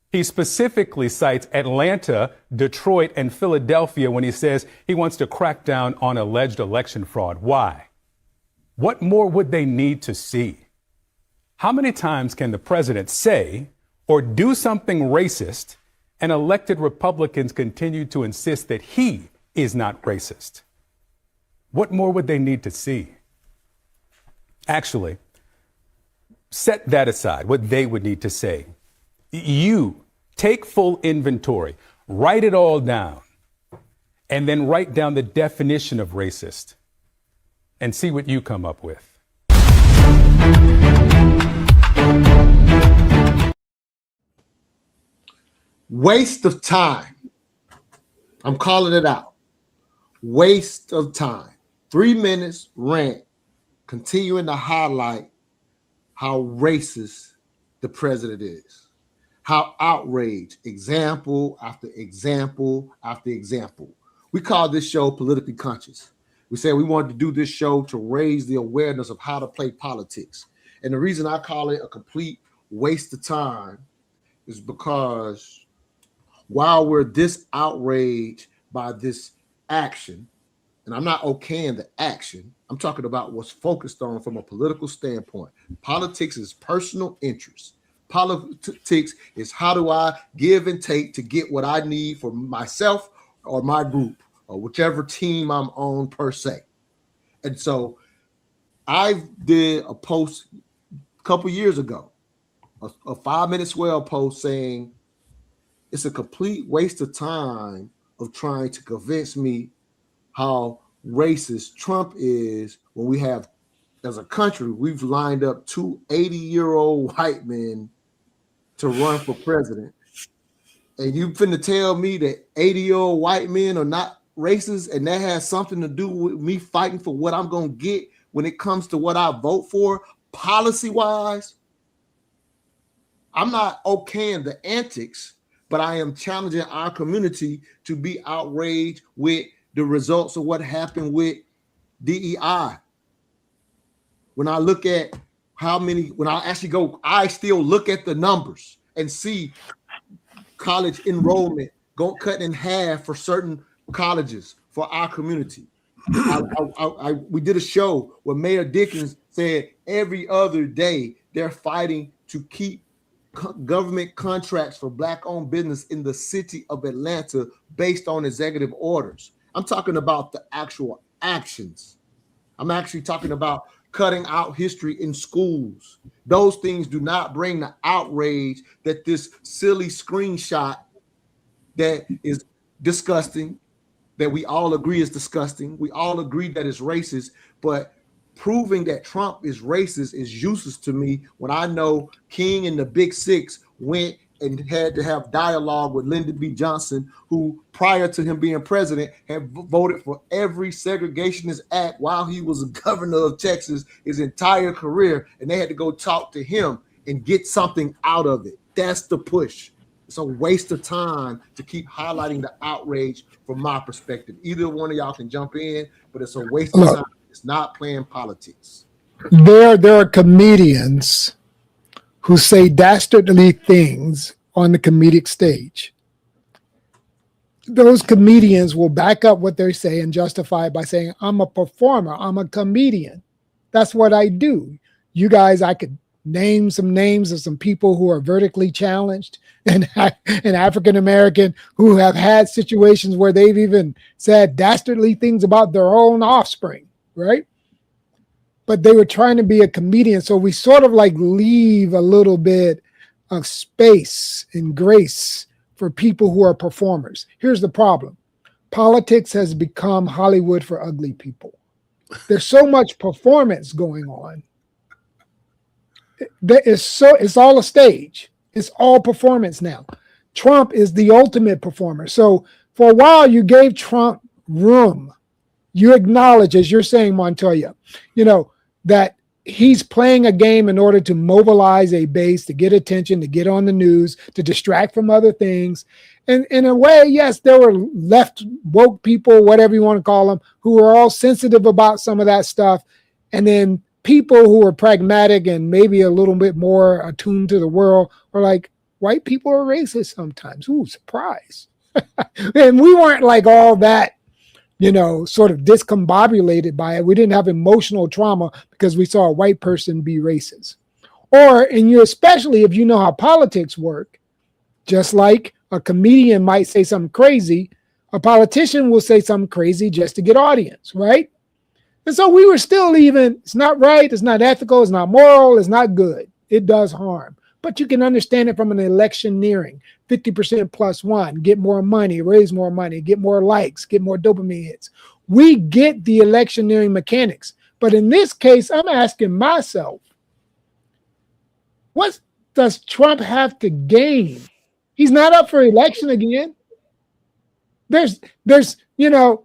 He specifically cites Atlanta, Detroit, and Philadelphia when he says he wants to crack down on alleged election fraud. Why? What more would they need to see? How many times can the president say or do something racist and elected Republicans continue to insist that he is not racist? What more would they need to see? Actually, set that aside, what they would need to say. You take full inventory, write it all down, and then write down the definition of racist and see what you come up with. Waste of time. I'm calling it out. Waste of time. 3 minutes rant, continuing to highlight how racist the president is. How outraged, example after example after example. We call this show Politically Conscious. We said we wanted to do this show to raise the awareness of how to play politics. And the reason I call it a complete waste of time is because while we're this outraged by this action, and I'm not okaying the action, I'm talking about what's focused on from a political standpoint. Politics is personal interest. Politics is how do I give and take to get what I need for myself or my group or whichever team I'm on per se. And so I did a post a couple years ago, a 5-minute swell post saying it's a complete waste of time of trying to convince me how racist Trump is when we have, as a country, we've lined up 2 80-year-old white men to run for president. And you finna tell me that 80-year-old white men are not racist and that has something to do with me fighting for what I'm going to get when it comes to what I vote for policy-wise? I'm not okaying the antics, but I am challenging our community to be outraged with the results of what happened with DEI when I look at how many, when I actually go, I still look at the numbers and see college enrollment cut in half for certain colleges for our community. We did a show where Mayor Dickens said every other day they're fighting to keep government contracts for Black-owned business in the city of Atlanta based on executive orders. I'm talking about the actual actions. I'm actually talking about cutting out history in schools. Those things do not bring the outrage that this silly screenshot that is disgusting, that we all agree is disgusting. We all agree that it's racist, but proving that Trump is racist is useless to me when I know King and the Big Six went and had to have dialogue with Lyndon B. Johnson, who prior to him being president had voted for every segregationist act while he was a governor of Texas his entire career, and they had to go talk to him and get something out of it. That's the push. It's a waste of time to keep highlighting the outrage from my perspective. Either one of y'all can jump in, but it's a waste of time. It's not playing politics. There are comedians who say dastardly things on the comedic stage. Those comedians will back up what they say and justify it by saying, I'm a performer, I'm a comedian. That's what I do. You guys, I could name some names of some people who are vertically challenged and African-American who have had situations where they've even said dastardly things about their own offspring, right? But they were trying to be a comedian. So we sort of like leave a little bit of space and grace for people who are performers. Here's the problem. Politics has become Hollywood for ugly people. There's so much performance going on. It's all a stage. It's all performance now. Trump is the ultimate performer. So for a while, you gave Trump room. You acknowledge, as you're saying, Montoya, that he's playing a game in order to mobilize a base, to get attention, to get on the news, to distract from other things. And in a way, yes, there were left woke people, whatever you want to call them, who were all sensitive about some of that stuff. And then people who are pragmatic and maybe a little bit more attuned to the world are like, white people are racist sometimes. Ooh, surprise. And we weren't like all that, sort of discombobulated by it. We didn't have emotional trauma because we saw a white person be racist. Especially if you know how politics work, just like a comedian might say something crazy, a politician will say something crazy just to get audience, right? And so we were still it's not right, it's not ethical, it's not moral, it's not good. It does harm. But you can understand it from an electioneering, 50% plus one, get more money, raise more money, get more likes, get more dopamine hits. We get the electioneering mechanics. But in this case, I'm asking myself, what does Trump have to gain? He's not up for election again.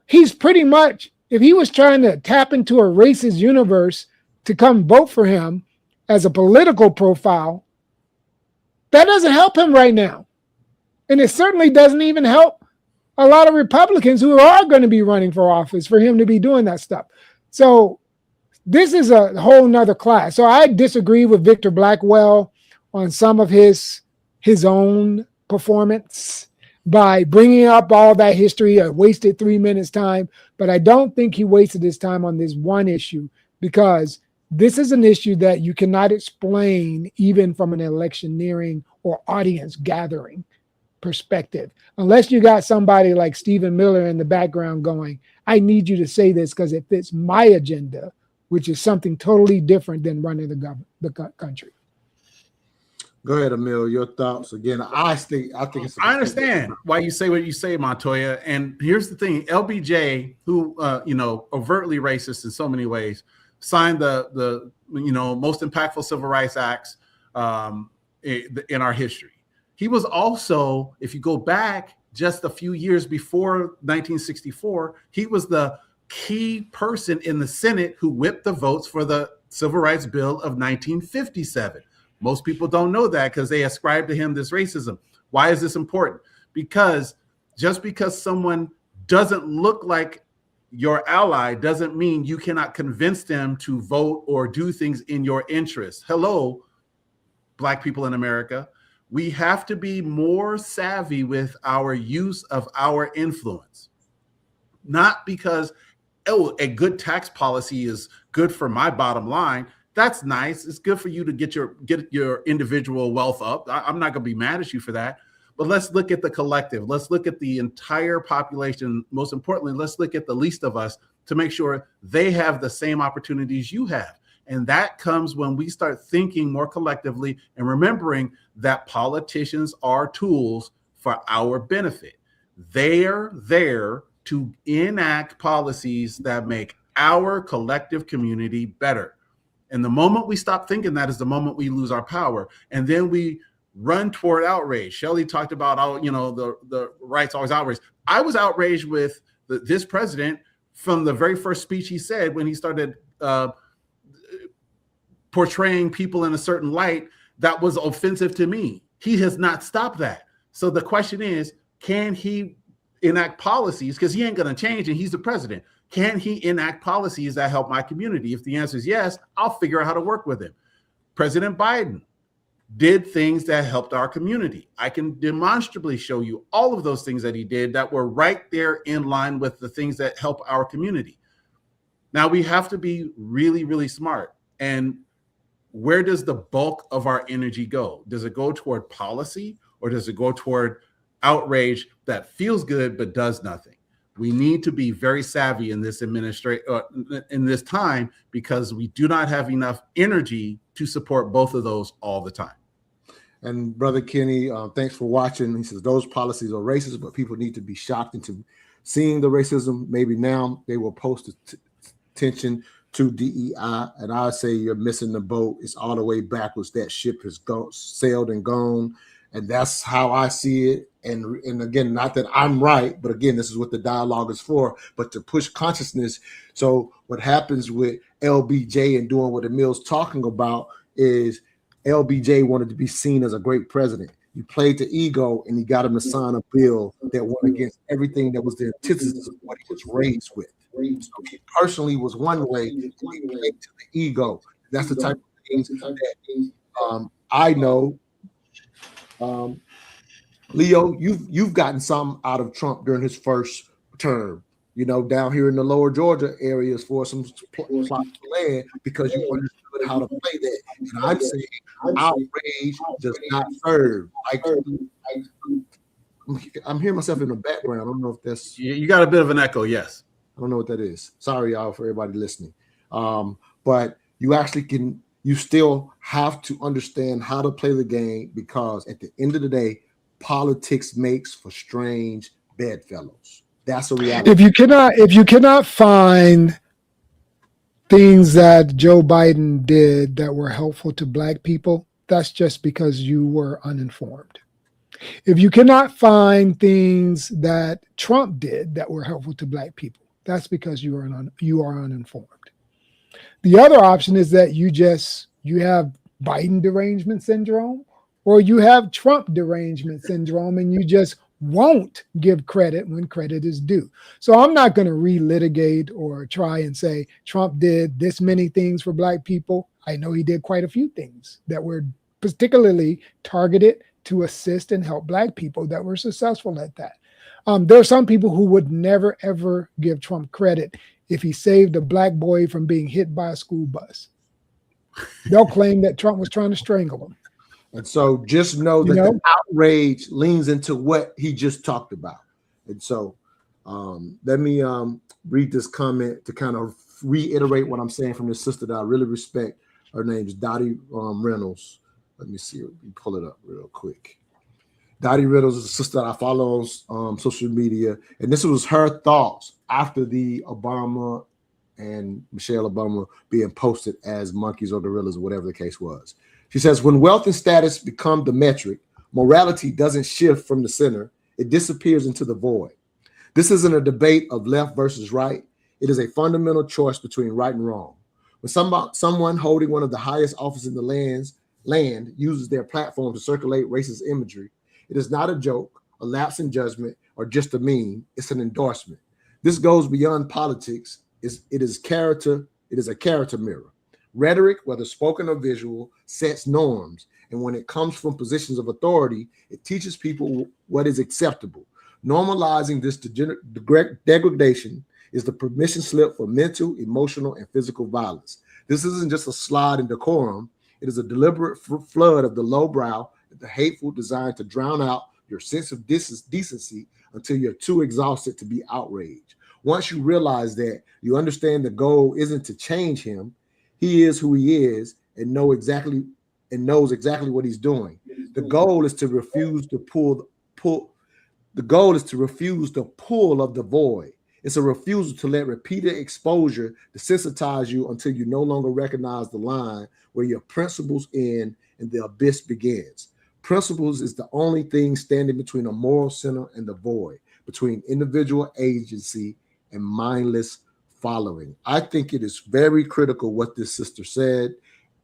He's pretty much, if he was trying to tap into a racist universe to come vote for him as a political profile, that doesn't help him right now. And it certainly doesn't even help a lot of Republicans who are going to be running for office for him to be doing that stuff. So this is a whole nother class. So I disagree with Victor Blackwell on some of his own performance by bringing up all that history. I wasted 3 minutes time, but I don't think he wasted his time on this one issue because this is an issue that you cannot explain even from an electioneering or audience gathering perspective, unless you got somebody like Stephen Miller in the background going, I need you to say this because it fits my agenda, which is something totally different than running the country. Go ahead, Emil. Your thoughts again. I think it's. I understand why you say what you say, Montoya. And here's the thing: LBJ, who overtly racist in so many ways, signed the most impactful civil rights acts in our history. He was also, if you go back just a few years before 1964, he was the key person in the Senate who whipped the votes for the Civil Rights Bill of 1957. Most people don't know that because they ascribe to him this racism. Why is this important? Because just because someone doesn't look like your ally doesn't mean you cannot convince them to vote or do things in your interest. Hello, Black people in America. We have to be more savvy with our use of our influence. Not because, oh, a good tax policy is good for my bottom line. That's nice. It's good for you to get your individual wealth up. I'm not going to be mad at you for that. But let's look at the collective. Let's look at the entire population. Most importantly, let's look at the least of us to make sure they have the same opportunities you have. And that comes when we start thinking more collectively and remembering that politicians are tools for our benefit. They're there to enact policies that make our collective community better. And the moment we stop thinking that is the moment we lose our power. And then we run toward outrage. Shelley talked about, the right's always outraged. I was outraged with this president from the very first speech he said when he started portraying people in a certain light that was offensive to me. He has not stopped that. So the question is, can he enact policies? Because he ain't going to change and he's the president. Can he enact policies that help my community? If the answer is yes, I'll figure out how to work with him. President Biden did things that helped our community. I can demonstrably show you all of those things that he did that were right there in line with the things that help our community. Now we have to be really, really smart. And where does the bulk of our energy go? Does it go toward policy or does it go toward outrage that feels good but does nothing? We need to be very savvy in this in this time because we do not have enough energy to support both of those all the time. And Brother Kenny, thanks for watching. He says those policies are racist, but people need to be shocked into seeing the racism. Maybe now they will post attention to DEI, and I say you're missing the boat. It's all the way backwards. That ship has sailed and gone, and that's how I see it. And again, not that I'm right, but again, this is what the dialogue is for, but to push consciousness. So what happens with LBJ and doing what Emil's talking about is LBJ wanted to be seen as a great president. You played the ego and he got him to sign a bill that went against everything that was the antithesis of what he was raised with. So he personally was one way, and he played to the ego. That's the type of things that I know. Leo, you've gotten some out of Trump during his first term, down here in the lower Georgia areas for some plots of land because you understood how to play that. And I'm saying outrage does not serve. I'm hearing myself in the background. I don't know if that's... You got a bit of an echo, yes. I don't know what that is. Sorry, y'all, for everybody listening. But you actually you still have to understand how to play the game because at the end of the day, politics makes for strange bedfellows. That's a reality. If you cannot find things that Joe Biden did that were helpful to Black people, that's just because you were uninformed. If you cannot find things that Trump did that were helpful to Black people, that's because you are uninformed. The other option is that you have Biden derangement syndrome, or you have Trump derangement syndrome, and you just won't give credit when credit is due. So I'm not going to relitigate or try and say Trump did this many things for Black people. I know he did quite a few things that were particularly targeted to assist and help Black people that were successful at that. There are some people who would never, ever give Trump credit if he saved a Black boy from being hit by a school bus. They'll claim that Trump was trying to strangle him. And so just know that the outrage leans into what he just talked about. And so let me read this comment to kind of reiterate what I'm saying from this sister that I really respect. Her name is Dottie Reynolds. Let me see. Let me pull it up real quick. Dottie Reynolds is a sister that I follow on social media. And this was her thoughts after the Obama and Michelle Obama being posted as monkeys or gorillas or whatever the case was. She says, when wealth and status become the metric, morality doesn't shift from the center. It disappears into the void. This isn't a debate of left versus right. It is a fundamental choice between right and wrong. When someone holding one of the highest offices in the land uses their platform to circulate racist imagery, it is not a joke, a lapse in judgment, or just a meme. It's an endorsement. This goes beyond politics. It is a character mirror. Rhetoric, whether spoken or visual, sets norms. And when it comes from positions of authority, it teaches people what is acceptable. Normalizing this degradation is the permission slip for mental, emotional, and physical violence. This isn't just a slide in decorum. It is a deliberate flood of the lowbrow, the hateful, designed to drown out your sense of decency until you're too exhausted to be outraged. Once you realize that, you understand the goal isn't to change him. He is who he is and knows exactly what he's doing. The goal is to refuse the pull. The goal is to refuse the pull of the void. It's a refusal to let repeated exposure desensitize you until you no longer recognize the line where your principles end and the abyss begins. Principles is the only thing standing between a moral center and the void, between individual agency and mindless following. I think it is very critical what this sister said.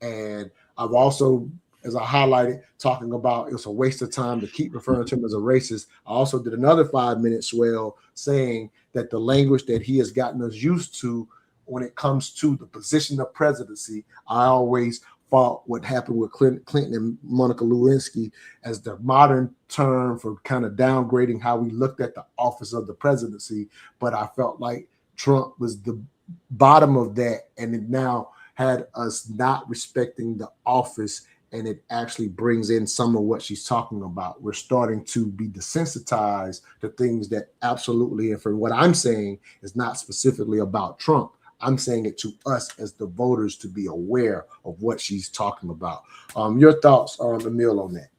And I've also, as I highlighted, talking about it's a waste of time to keep referring to him as a racist. I also did another 5-minute swell saying that the language that he has gotten us used to when it comes to the position of presidency, I always fought what happened with Clinton and Monica Lewinsky as the modern term for kind of downgrading how we looked at the office of the presidency. But I felt like Trump was the bottom of that, and it now had us not respecting the office, and it actually brings in some of what she's talking about. We're starting to be desensitized to things that absolutely, and for what I'm saying, is not specifically about Trump. I'm saying it to us as the voters to be aware of what she's talking about. Your thoughts, Emil, on that?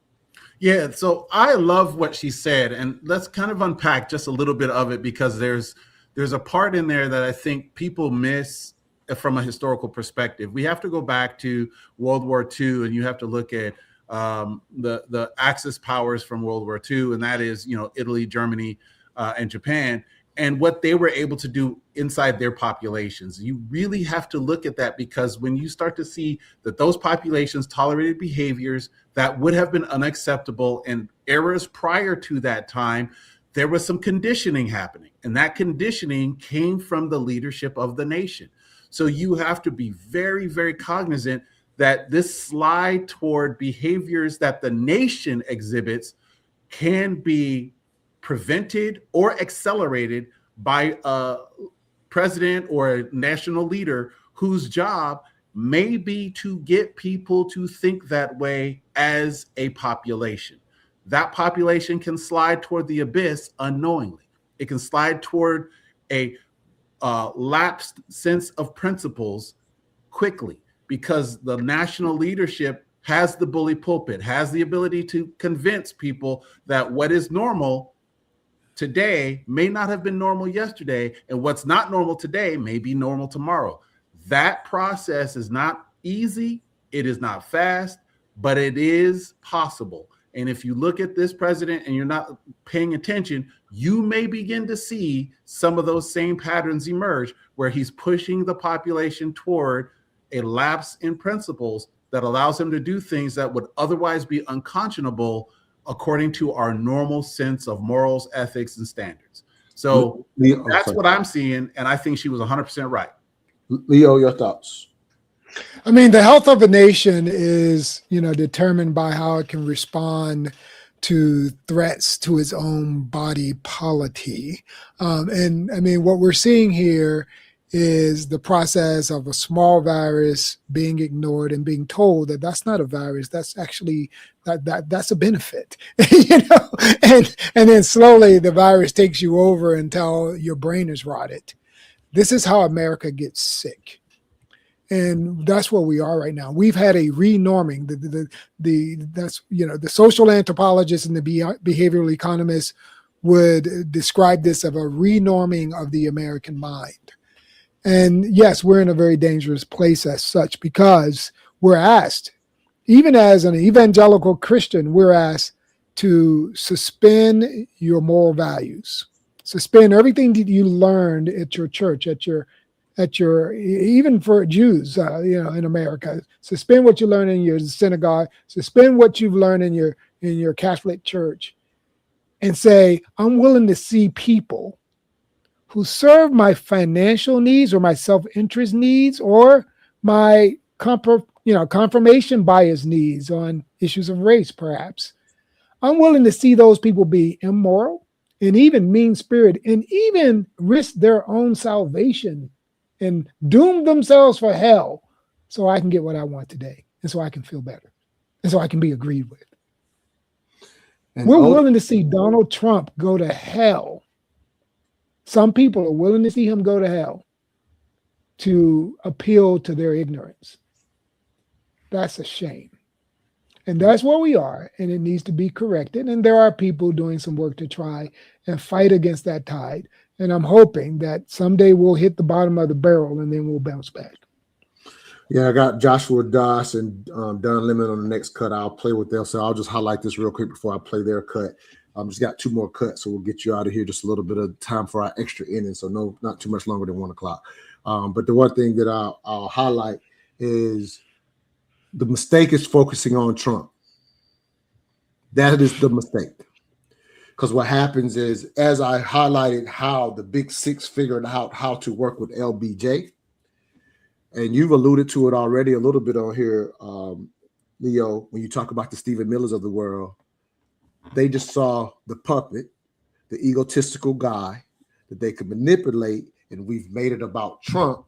Yeah, so I love what she said, and let's kind of unpack just a little bit of it, because there's a part in there that I think people miss from a historical perspective. We have to go back to World War II, and you have to look at the Axis powers from World War II, and that is, Italy, Germany, and Japan, and what they were able to do inside their populations. You really have to look at that, because when you start to see that those populations tolerated behaviors that would have been unacceptable in eras prior to that time, there was some conditioning happening, and that conditioning came from the leadership of the nation. So you have to be very, very cognizant that this slide toward behaviors that the nation exhibits can be prevented or accelerated by a president or a national leader whose job may be to get people to think that way as a population. That population can slide toward the abyss unknowingly. It can slide toward a lapsed sense of principles quickly, because the national leadership has the bully pulpit, has the ability to convince people that what is normal today may not have been normal yesterday, and what's not normal today may be normal tomorrow. That process is not easy, it is not fast, but it is possible. And if you look at this president and you're not paying attention, you may begin to see some of those same patterns emerge, where he's pushing the population toward a lapse in principles that allows him to do things that would otherwise be unconscionable according to our normal sense of morals, ethics, and standards. So that's what I'm seeing, and I think she was 100% right. Leo, your thoughts? I mean, the health of a nation is, determined by how it can respond to threats to its own body polity. And I mean, what we're seeing here is the process of a small virus being ignored and being told that that's not a virus, that's actually that's a benefit, and then slowly the virus takes you over until your brain is rotted. This is how America gets sick. And that's where we are right now. We've had a renorming. The social anthropologists and the behavioral economists would describe this of a renorming of the American mind. And yes, we're in a very dangerous place as such, because we're asked, even as an evangelical Christian, we're asked to suspend your moral values, suspend everything that you learned at your church, at your even for Jews, in America, suspend what you learn in your synagogue, suspend what you've learned in your Catholic church, and say, I'm willing to see people who serve my financial needs or my self-interest needs or my confirmation bias needs on issues of race, perhaps. I'm willing to see those people be immoral and even mean-spirited and even risk their own salvation and doom themselves for hell so I can get what I want today and so I can feel better and so I can be agreed with. And we're willing to see Donald Trump go to hell. Some people are willing to see him go to hell to appeal to their ignorance. That's a shame. And that's where we are, and it needs to be corrected. And there are people doing some work to try and fight against that tide. And I'm hoping that someday we'll hit the bottom of the barrel and then we'll bounce back. Yeah, I got Joshua Doss and Don Lemon on the next cut. I'll play with them. So I'll just highlight this real quick before I play their cut. Just got 2 more cuts, so we'll get you out of here just a little bit of time for our extra inning. So no, not too much longer than 1 o'clock. But the one thing that I'll highlight is the mistake is focusing on Trump. That is the mistake. Because what happens is, as I highlighted how the Big Six figured out how to work with LBJ, and you've alluded to it already a little bit on here, Leo, when you talk about the Stephen Millers of the world, they just saw the puppet, the egotistical guy that they could manipulate, and we've made it about Trump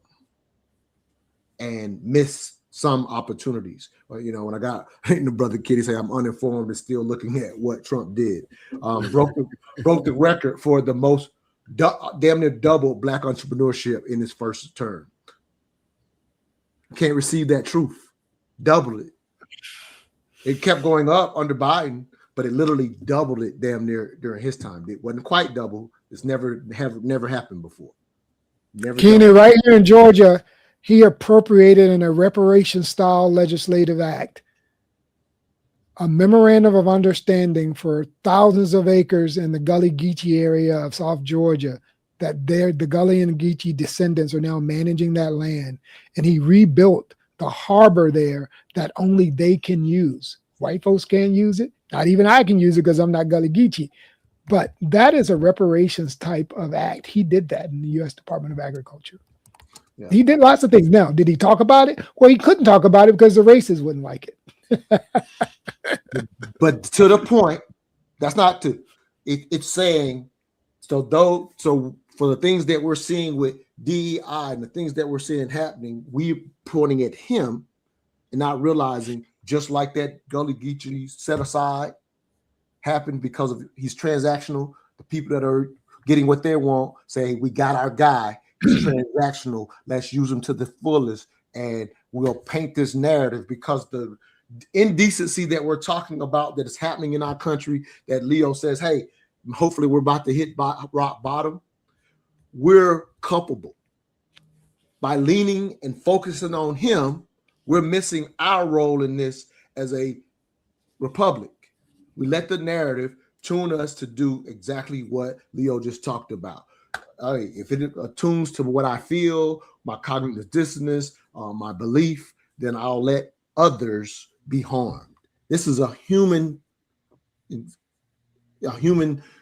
and miss some opportunities. Well, when I got the brother Kitty say I'm uninformed and still looking at what Trump did, broke the record for the most damn near double black entrepreneurship in his first term. Can't receive that truth. Double it. It kept going up under Biden, but it literally doubled it damn near during his time. It wasn't quite double. It's never happened before. Keenan, right here in Georgia, he appropriated in a reparation-style legislative act a memorandum of understanding for thousands of acres in the Gully Geechee area of South Georgia that the Gully and Geechee descendants are now managing that land. And he rebuilt the harbor there that only they can use. White folks can't use it. Not even I can use it because I'm not Gully Geechee. But that is a reparations type of act. He did that in the U.S. Department of Agriculture. Yeah. He did lots of things. Now, did he talk about it? Well, he couldn't talk about it because the racists wouldn't like it. But to the point, that's not to. It's saying so. So for the things that we're seeing with DEI and the things that we're seeing happening, we're pointing at him and not realizing, just like that Gully Geechee set aside happened because of he's transactional. The people that are getting what they want say, we got our guy. He's transactional. Let's use him to the fullest, and we'll paint this narrative because the indecency that we're talking about that is happening in our country, that Leo says, hey, hopefully we're about to hit rock bottom. We're culpable. By leaning and focusing on him, we're missing our role in this as a republic. We let the narrative tune us to do exactly what Leo just talked about. If it attunes to what I feel, my cognitive dissonance, my belief, then I'll let others be harmed. This is a human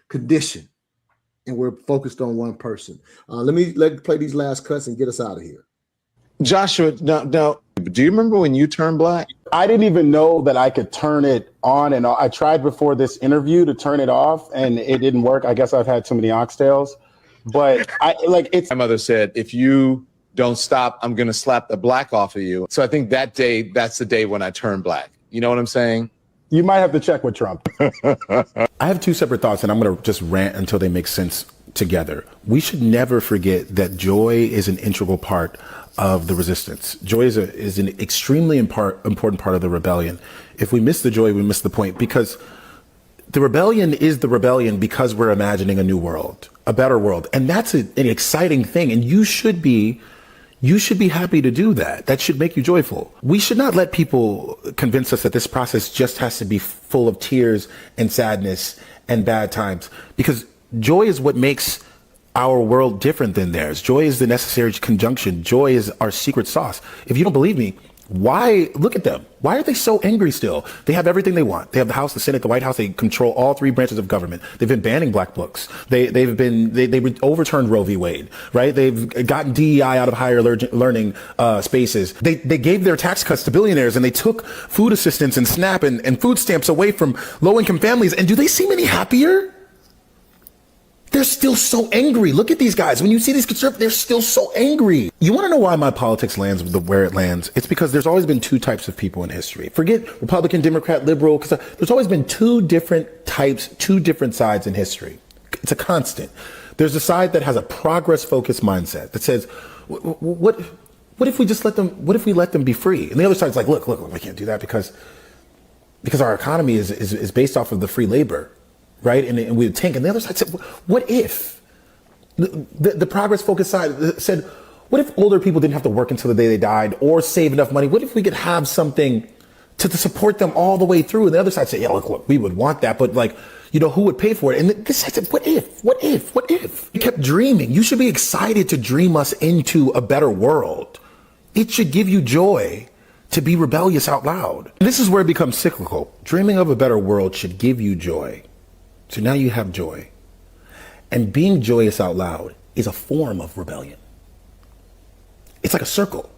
condition, and we're focused on one person. Let me play these last cuts and get us out of here. Joshua, no, do you remember when you turned black? I didn't even know that I could turn it on and off. I tried before this interview to turn it off, and it didn't work. I guess I've had too many oxtails. But my mother said, if you don't stop, I'm going to slap the black off of you. So I think that day, that's the day when I turned black. You know what I'm saying? You might have to check with Trump. I have 2 separate thoughts, and I'm going to just rant until they make sense together. We should never forget that joy is an integral part of the resistance. Joy is an extremely important part of the rebellion. If we miss the joy, we miss the point, because the rebellion is the rebellion because we're imagining a new world, a better world. And that's an exciting thing. And you should be happy to do that. That should make you joyful. We should not let people convince us that this process just has to be full of tears and sadness and bad times, because joy is what makes our world different than theirs. Joy is the necessary conjunction. Joy is our secret sauce. If you don't believe me, Why? Look at them. Why are they so angry still? They have everything they want. They have the House, the Senate, the White House. They control all three branches of government. They've been banning black books. They overturned Roe v. Wade, right? They've gotten DEI out of higher learning spaces. They gave their tax cuts to billionaires, and they took food assistance and SNAP and food stamps away from low-income families. And do they seem any happier? They're still so angry. Look at these guys. When you see these conservatives, they're still so angry. You want to know why my politics lands where it lands? It's because there's always been two types of people in history. Forget Republican, Democrat, liberal, because there's always been two different types, two different sides in history. It's a constant. There's a side that has a progress-focused mindset that says, what if we just let them, what if we let them be free? And the other side's like, look, we can't do that because our economy is based off of the free labor. Right? And we would tank. And the other side said, what if? The progress-focused side said, what if older people didn't have to work until the day they died or save enough money? What if we could have something to support them all the way through? And the other side said, yeah, look, we would want that. But who would pay for it? And this side said, what if? You kept dreaming. You should be excited to dream us into a better world. It should give you joy to be rebellious out loud. And this is where it becomes cyclical. Dreaming of a better world should give you joy. So now you have joy. And being joyous out loud is a form of rebellion. It's like a circle.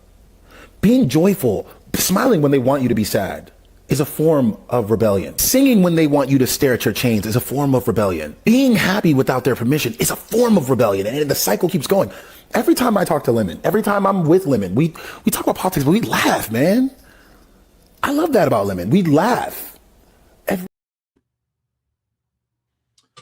Being joyful, smiling when they want you to be sad, is a form of rebellion. Singing when they want you to stare at your chains is a form of rebellion. Being happy without their permission is a form of rebellion. And the cycle keeps going. Every time I talk to Lemon, every time I'm with Lemon, we talk about politics, but we laugh, man. I love that about Lemon. We laugh.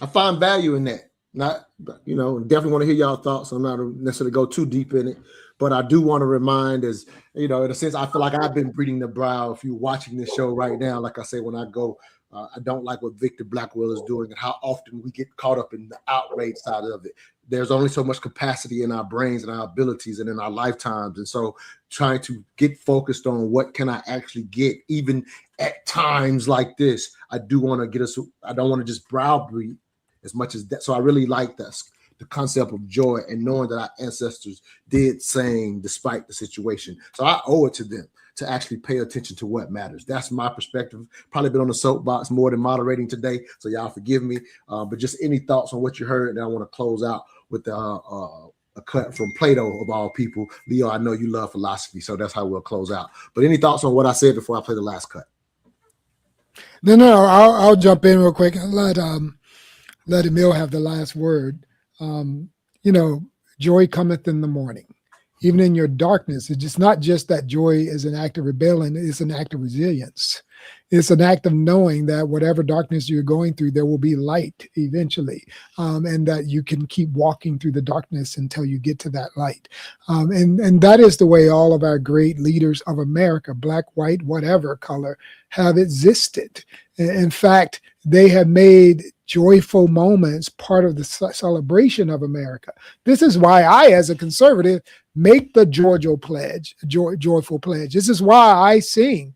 I find value in that. Not, definitely want to hear y'all thoughts. I'm not necessarily go too deep in it, but I do want to remind, as in a sense, I feel like I've been breathing the brow. If you're watching this show right now, like I say, when I go, I don't like what Victor Blackwell is doing and how often we get caught up in the outrage side of it. There's only so much capacity in our brains and our abilities and in our lifetimes. And so trying to get focused on what can I actually get, even at times like this, I do want to get us, I don't want to just browbeat as much as that. So I really like this, the concept of joy and knowing that our ancestors did same despite the situation. So I owe it to them to actually pay attention to what matters. That's my perspective. Probably been on the soapbox more than moderating today, so y'all forgive me. But just any thoughts on what you heard, and I want to close out with a cut from Plato of all people. Leo, I know you love philosophy, so that's how we'll close out. But any thoughts on what I said before I play the last cut? No, I'll jump in real quick and let Emil have the last word. Joy cometh in the morning. Even in your darkness, it's not just that joy is an act of rebellion, it's an act of resilience. It's an act of knowing that whatever darkness you're going through, there will be light eventually, and that you can keep walking through the darkness until you get to that light. And that is the way all of our great leaders of America, black, white, whatever color, have existed. In fact, they have made joyful moments part of the celebration of America. This is why I, as a conservative, make the joyful pledge. This is why I sing,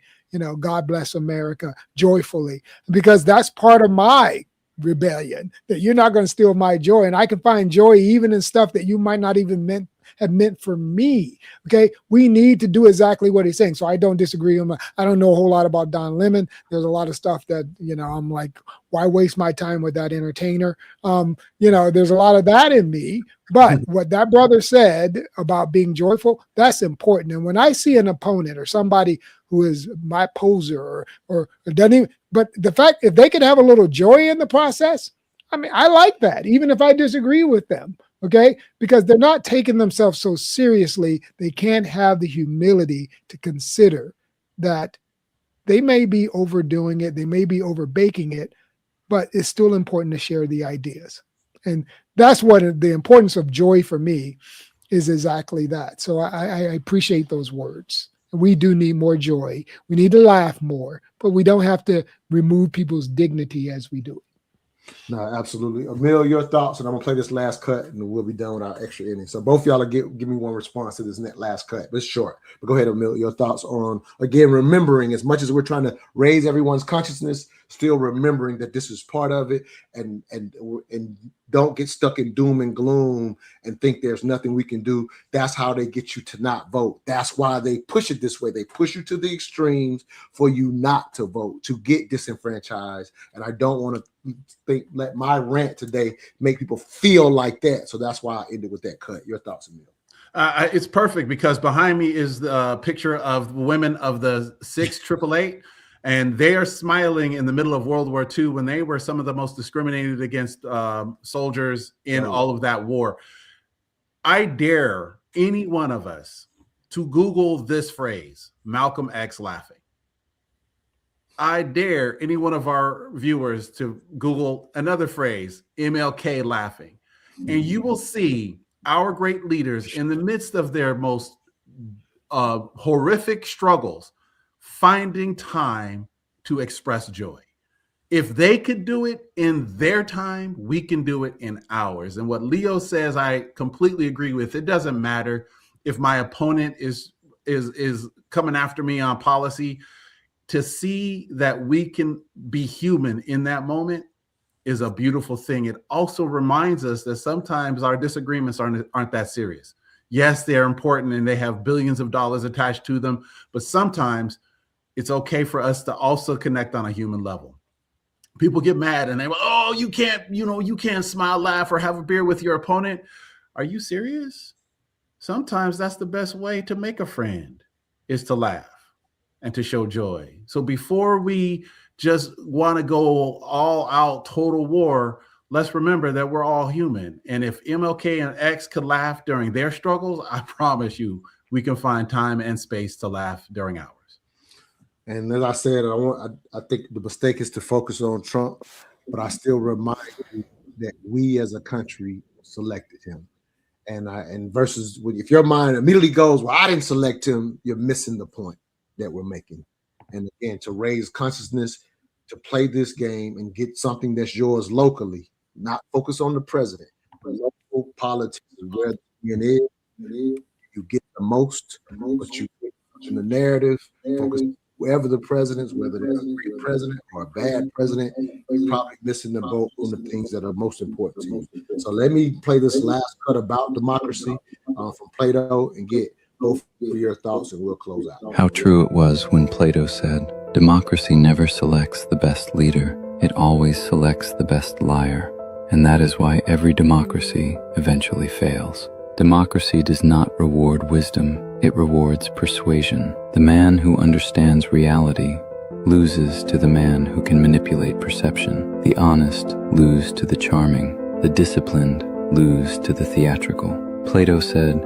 God bless America joyfully, because that's part of my rebellion, that you're not going to steal my joy. And I can find joy even in stuff that you might not even have meant for me. Okay. We need to do exactly what he's saying. So I don't disagree. I don't know a whole lot about Don Lemon. There's a lot of stuff that, I'm like, why waste my time with that entertainer? There's a lot of that in me, but what that brother said about being joyful, that's important. And when I see an opponent or somebody who is my poser or doesn't even, but the fact, if they can have a little joy in the process, I like that, even if I disagree with them. Okay, because they're not taking themselves so seriously. They can't have the humility to consider that they may be overdoing it, they may be overbaking it, but it's still important to share the ideas. And that's what the importance of joy for me is, exactly that. So I appreciate those words. We do need more joy. We need to laugh more, but we don't have to remove people's dignity as we do it. No, absolutely. Emil, your thoughts, and I'm gonna play this last cut, and we'll be done with our extra inning. So both of y'all will give me one response to this last cut. But it's short. But go ahead, Emil. Your thoughts on, again, remembering, as much as we're trying to raise everyone's consciousness, still remembering that this is part of it, and don't get stuck in doom and gloom and think there's nothing we can do. That's how they get you to not vote. That's why they push it this way. They push you to the extremes for you not to vote, to get disenfranchised. And I don't want to let my rant today make people feel like that. So that's why I ended with that cut. Your thoughts, Emil? It's perfect because behind me is the picture of women of the 688, and they are smiling in the middle of World War II when they were some of the most discriminated against soldiers in all of that war. I dare any one of us to Google this phrase, Malcolm X laughing. I dare any one of our viewers to Google another phrase, MLK laughing, and you will see our great leaders in the midst of their most horrific struggles, finding time to express joy. If they could do it in their time, we can do it in ours. And what Leo says, I completely agree with. It doesn't matter if my opponent is coming after me on policy. To see that we can be human in that moment is a beautiful thing. It also reminds us that sometimes our disagreements aren't that serious. Yes, they're important and they have billions of dollars attached to them, but sometimes it's okay for us to also connect on a human level. People get mad and they go, oh, you can't smile, laugh, or have a beer with your opponent. Are you serious? Sometimes that's the best way to make a friend, is to laugh and to show joy. So before we just want to go all out total war, let's remember that we're all human. And if MLK and X could laugh during their struggles, I promise you, we can find time and space to laugh during ours. And as I said, I think the mistake is to focus on Trump, but I still remind you that we as a country selected him. And versus if your mind immediately goes, well, I didn't select him, you're missing the point that we're making. And again, to raise consciousness, to play this game and get something that's yours locally, not focus on the president, but local politics is where it is. You get the most, but you get in the narrative, focus wherever the presidents, whether they're a great president or a bad president, you're probably missing the boat on the things that are most important to you. So let me play this last cut about democracy from Plato and get both of your thoughts, and we'll close out. How true it was when Plato said, democracy never selects the best leader, it always selects the best liar. And that is why every democracy eventually fails. Democracy does not reward wisdom, it rewards persuasion. The man who understands reality loses to the man who can manipulate perception. The honest lose to the charming. The disciplined lose to the theatrical. Plato said,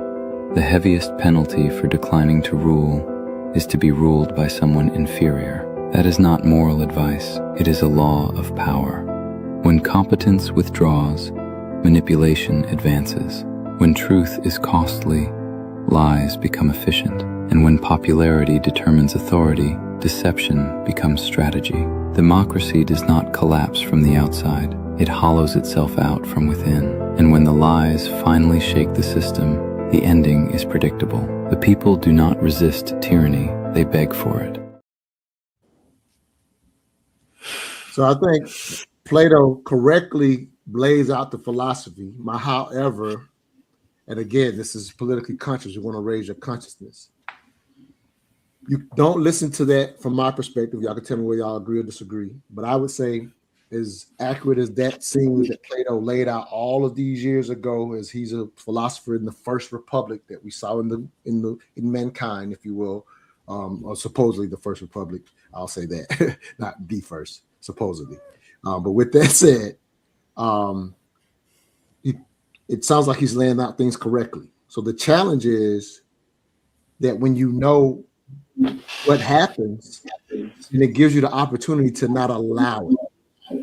the heaviest penalty for declining to rule is to be ruled by someone inferior. That is not moral advice, it is a law of power. When competence withdraws, manipulation advances. When truth is costly, lies become efficient. And when popularity determines authority, deception becomes strategy. Democracy does not collapse from the outside, it hollows itself out from within. And when the lies finally shake the system, the ending is predictable. The people do not resist tyranny, they beg for it. So I think Plato correctly lays out the philosophy. However, and again, this is politically conscious. You want to raise your consciousness. You don't listen to that from my perspective. Y'all can tell me whether y'all agree or disagree. But I would say, as accurate as that seems that Plato laid out all of these years ago, as he's a philosopher in the first republic that we saw in mankind, if you will, or supposedly the first republic. I'll say that, not the first, supposedly. But with that said, it sounds like he's laying out things correctly. So the challenge is that when you know what happens, and it gives you the opportunity to not allow it.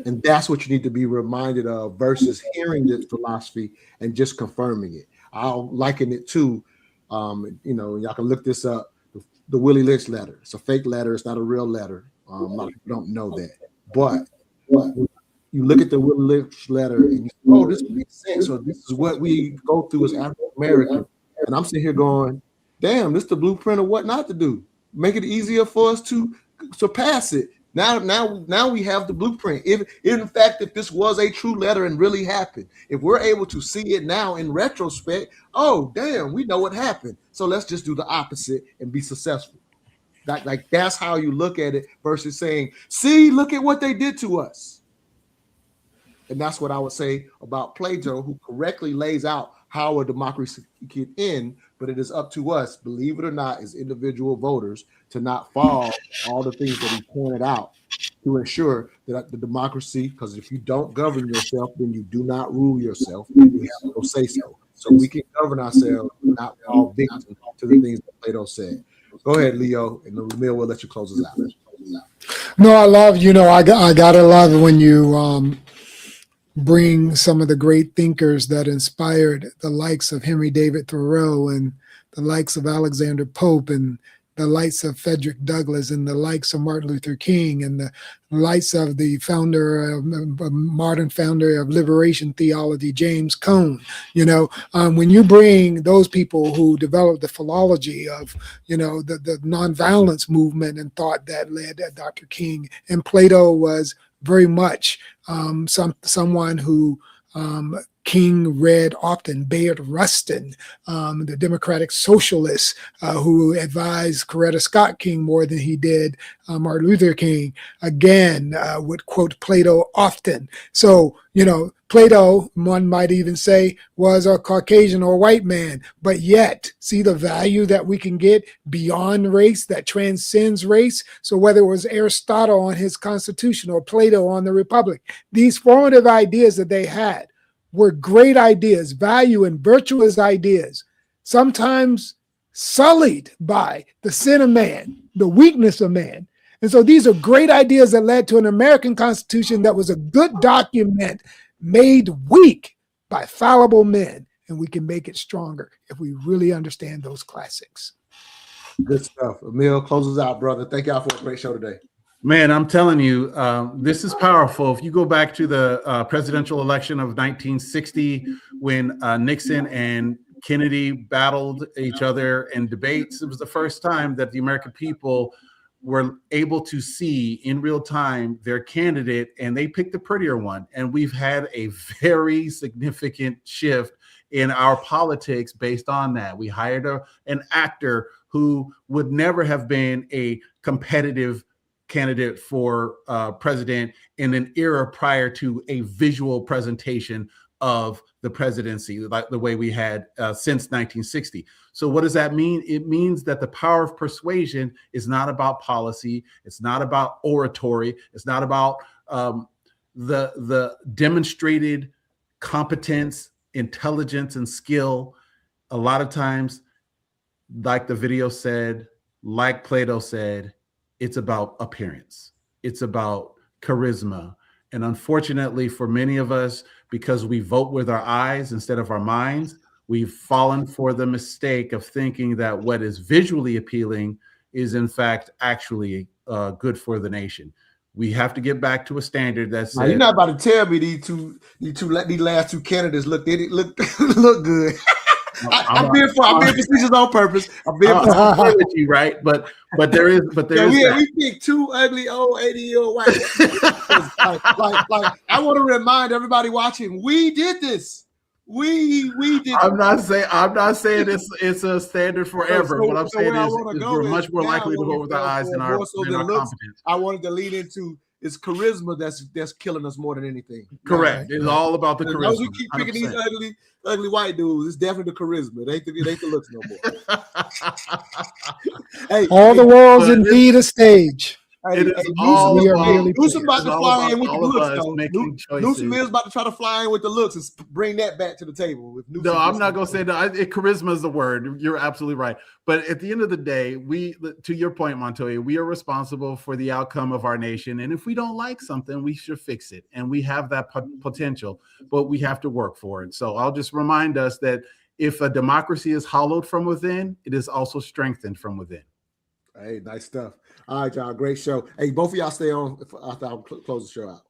And that's what you need to be reminded of versus hearing this philosophy and just confirming it. I'll liken it to, y'all can look this up, the Willie Lynch letter. It's a fake letter. It's not a real letter. A lot of people don't know that. But you look at the Willie Lynch letter and you say, oh, this makes sense. Or this is what we go through as African Americans. And I'm sitting here going, damn, this is the blueprint of what not to do. Make it easier for us to surpass it. Now we have the blueprint. If in fact, if this was a true letter and really happened, if we're able to see it now in retrospect, oh damn, we know what happened. So let's just do the opposite and be successful. That's how you look at it versus saying, see, look at what they did to us. And that's what I would say about Plato, who correctly lays out how a democracy can end, but it is up to us, believe it or not, as individual voters, to not follow all the things that he pointed out to ensure that the democracy, because if you don't govern yourself, then you do not rule yourself. You have no say so. So we can govern ourselves, not fall victim to the things that Plato said. Go ahead, Leo, and Emil will let you close us out. No, I love, I gotta love it when you bring some of the great thinkers that inspired the likes of Henry David Thoreau and the likes of Alexander Pope and the likes of Frederick Douglass and the likes of Martin Luther King and the likes of the modern founder of liberation theology, James Cone. When you bring those people who developed the philology of, the nonviolence movement and thought that led to Dr. King, and Plato was very much someone who King read often, Bayard Rustin, the Democratic Socialist, who advised Coretta Scott King more than he did Martin Luther King, again, would quote Plato often. So, Plato, one might even say, was a Caucasian or white man, but yet see the value that we can get beyond race that transcends race. So whether it was Aristotle on his Constitution or Plato on the Republic, these formative ideas that they had were great ideas, value and virtuous ideas, sometimes sullied by the sin of man, the weakness of man. And so these are great ideas that led to an American Constitution that was a good document made weak by fallible men. And we can make it stronger if we really understand those classics. Good stuff. Emil, closes out, brother. Thank y'all for a great show today. Man, I'm telling you, this is powerful. If you go back to the presidential election of 1960, when Nixon and Kennedy battled each other in debates, it was the first time that the American people were able to see in real time their candidate, and they picked the prettier one. And we've had a very significant shift in our politics based on that. We hired an actor who would never have been a competitive candidate for president in an era prior to a visual presentation of the presidency, like the way we had since 1960. So what does that mean? It means that the power of persuasion is not about policy. It's not about oratory. It's not about the demonstrated competence, intelligence, and skill. A lot of times, like the video said, like Plato said, it's about appearance. It's about charisma. And unfortunately for many of us, because we vote with our eyes instead of our minds, we've fallen for the mistake of thinking that what is visually appealing is in fact actually good for the nation. We have to get back to a standard that says, you're not about to tell me these last two candidates look good. I'm being facetious on purpose. I'm being with you, right? But there is we picked two ugly old 80-year-old white. like I want to remind everybody watching, we did this. We did. I'm not saying it's a standard forever. What I'm saying is we're much more likely to vote with our eyes than our competence. I wanted to lead into it's charisma that's killing us more than anything. Correct. It's all about the charisma. We keep picking 100%. These ugly white dudes. It's definitely the charisma. It ain't the looks no more. All the world's indeed a stage. It is all Newsom about to fly in with the looks. Newsom is about to try to fly in with the looks and bring that back to the table. No, I'm not going to say that. Charisma is the word. You're absolutely right. But at the end of the day, to your point, Montoya, we are responsible for the outcome of our nation. And if we don't like something, we should fix it. And we have that potential, but we have to work for it. So I'll just remind us that if a democracy is hollowed from within, it is also strengthened from within. Hey, nice stuff. All right, y'all. Great show. Hey, both of y'all stay on after I'll close the show out.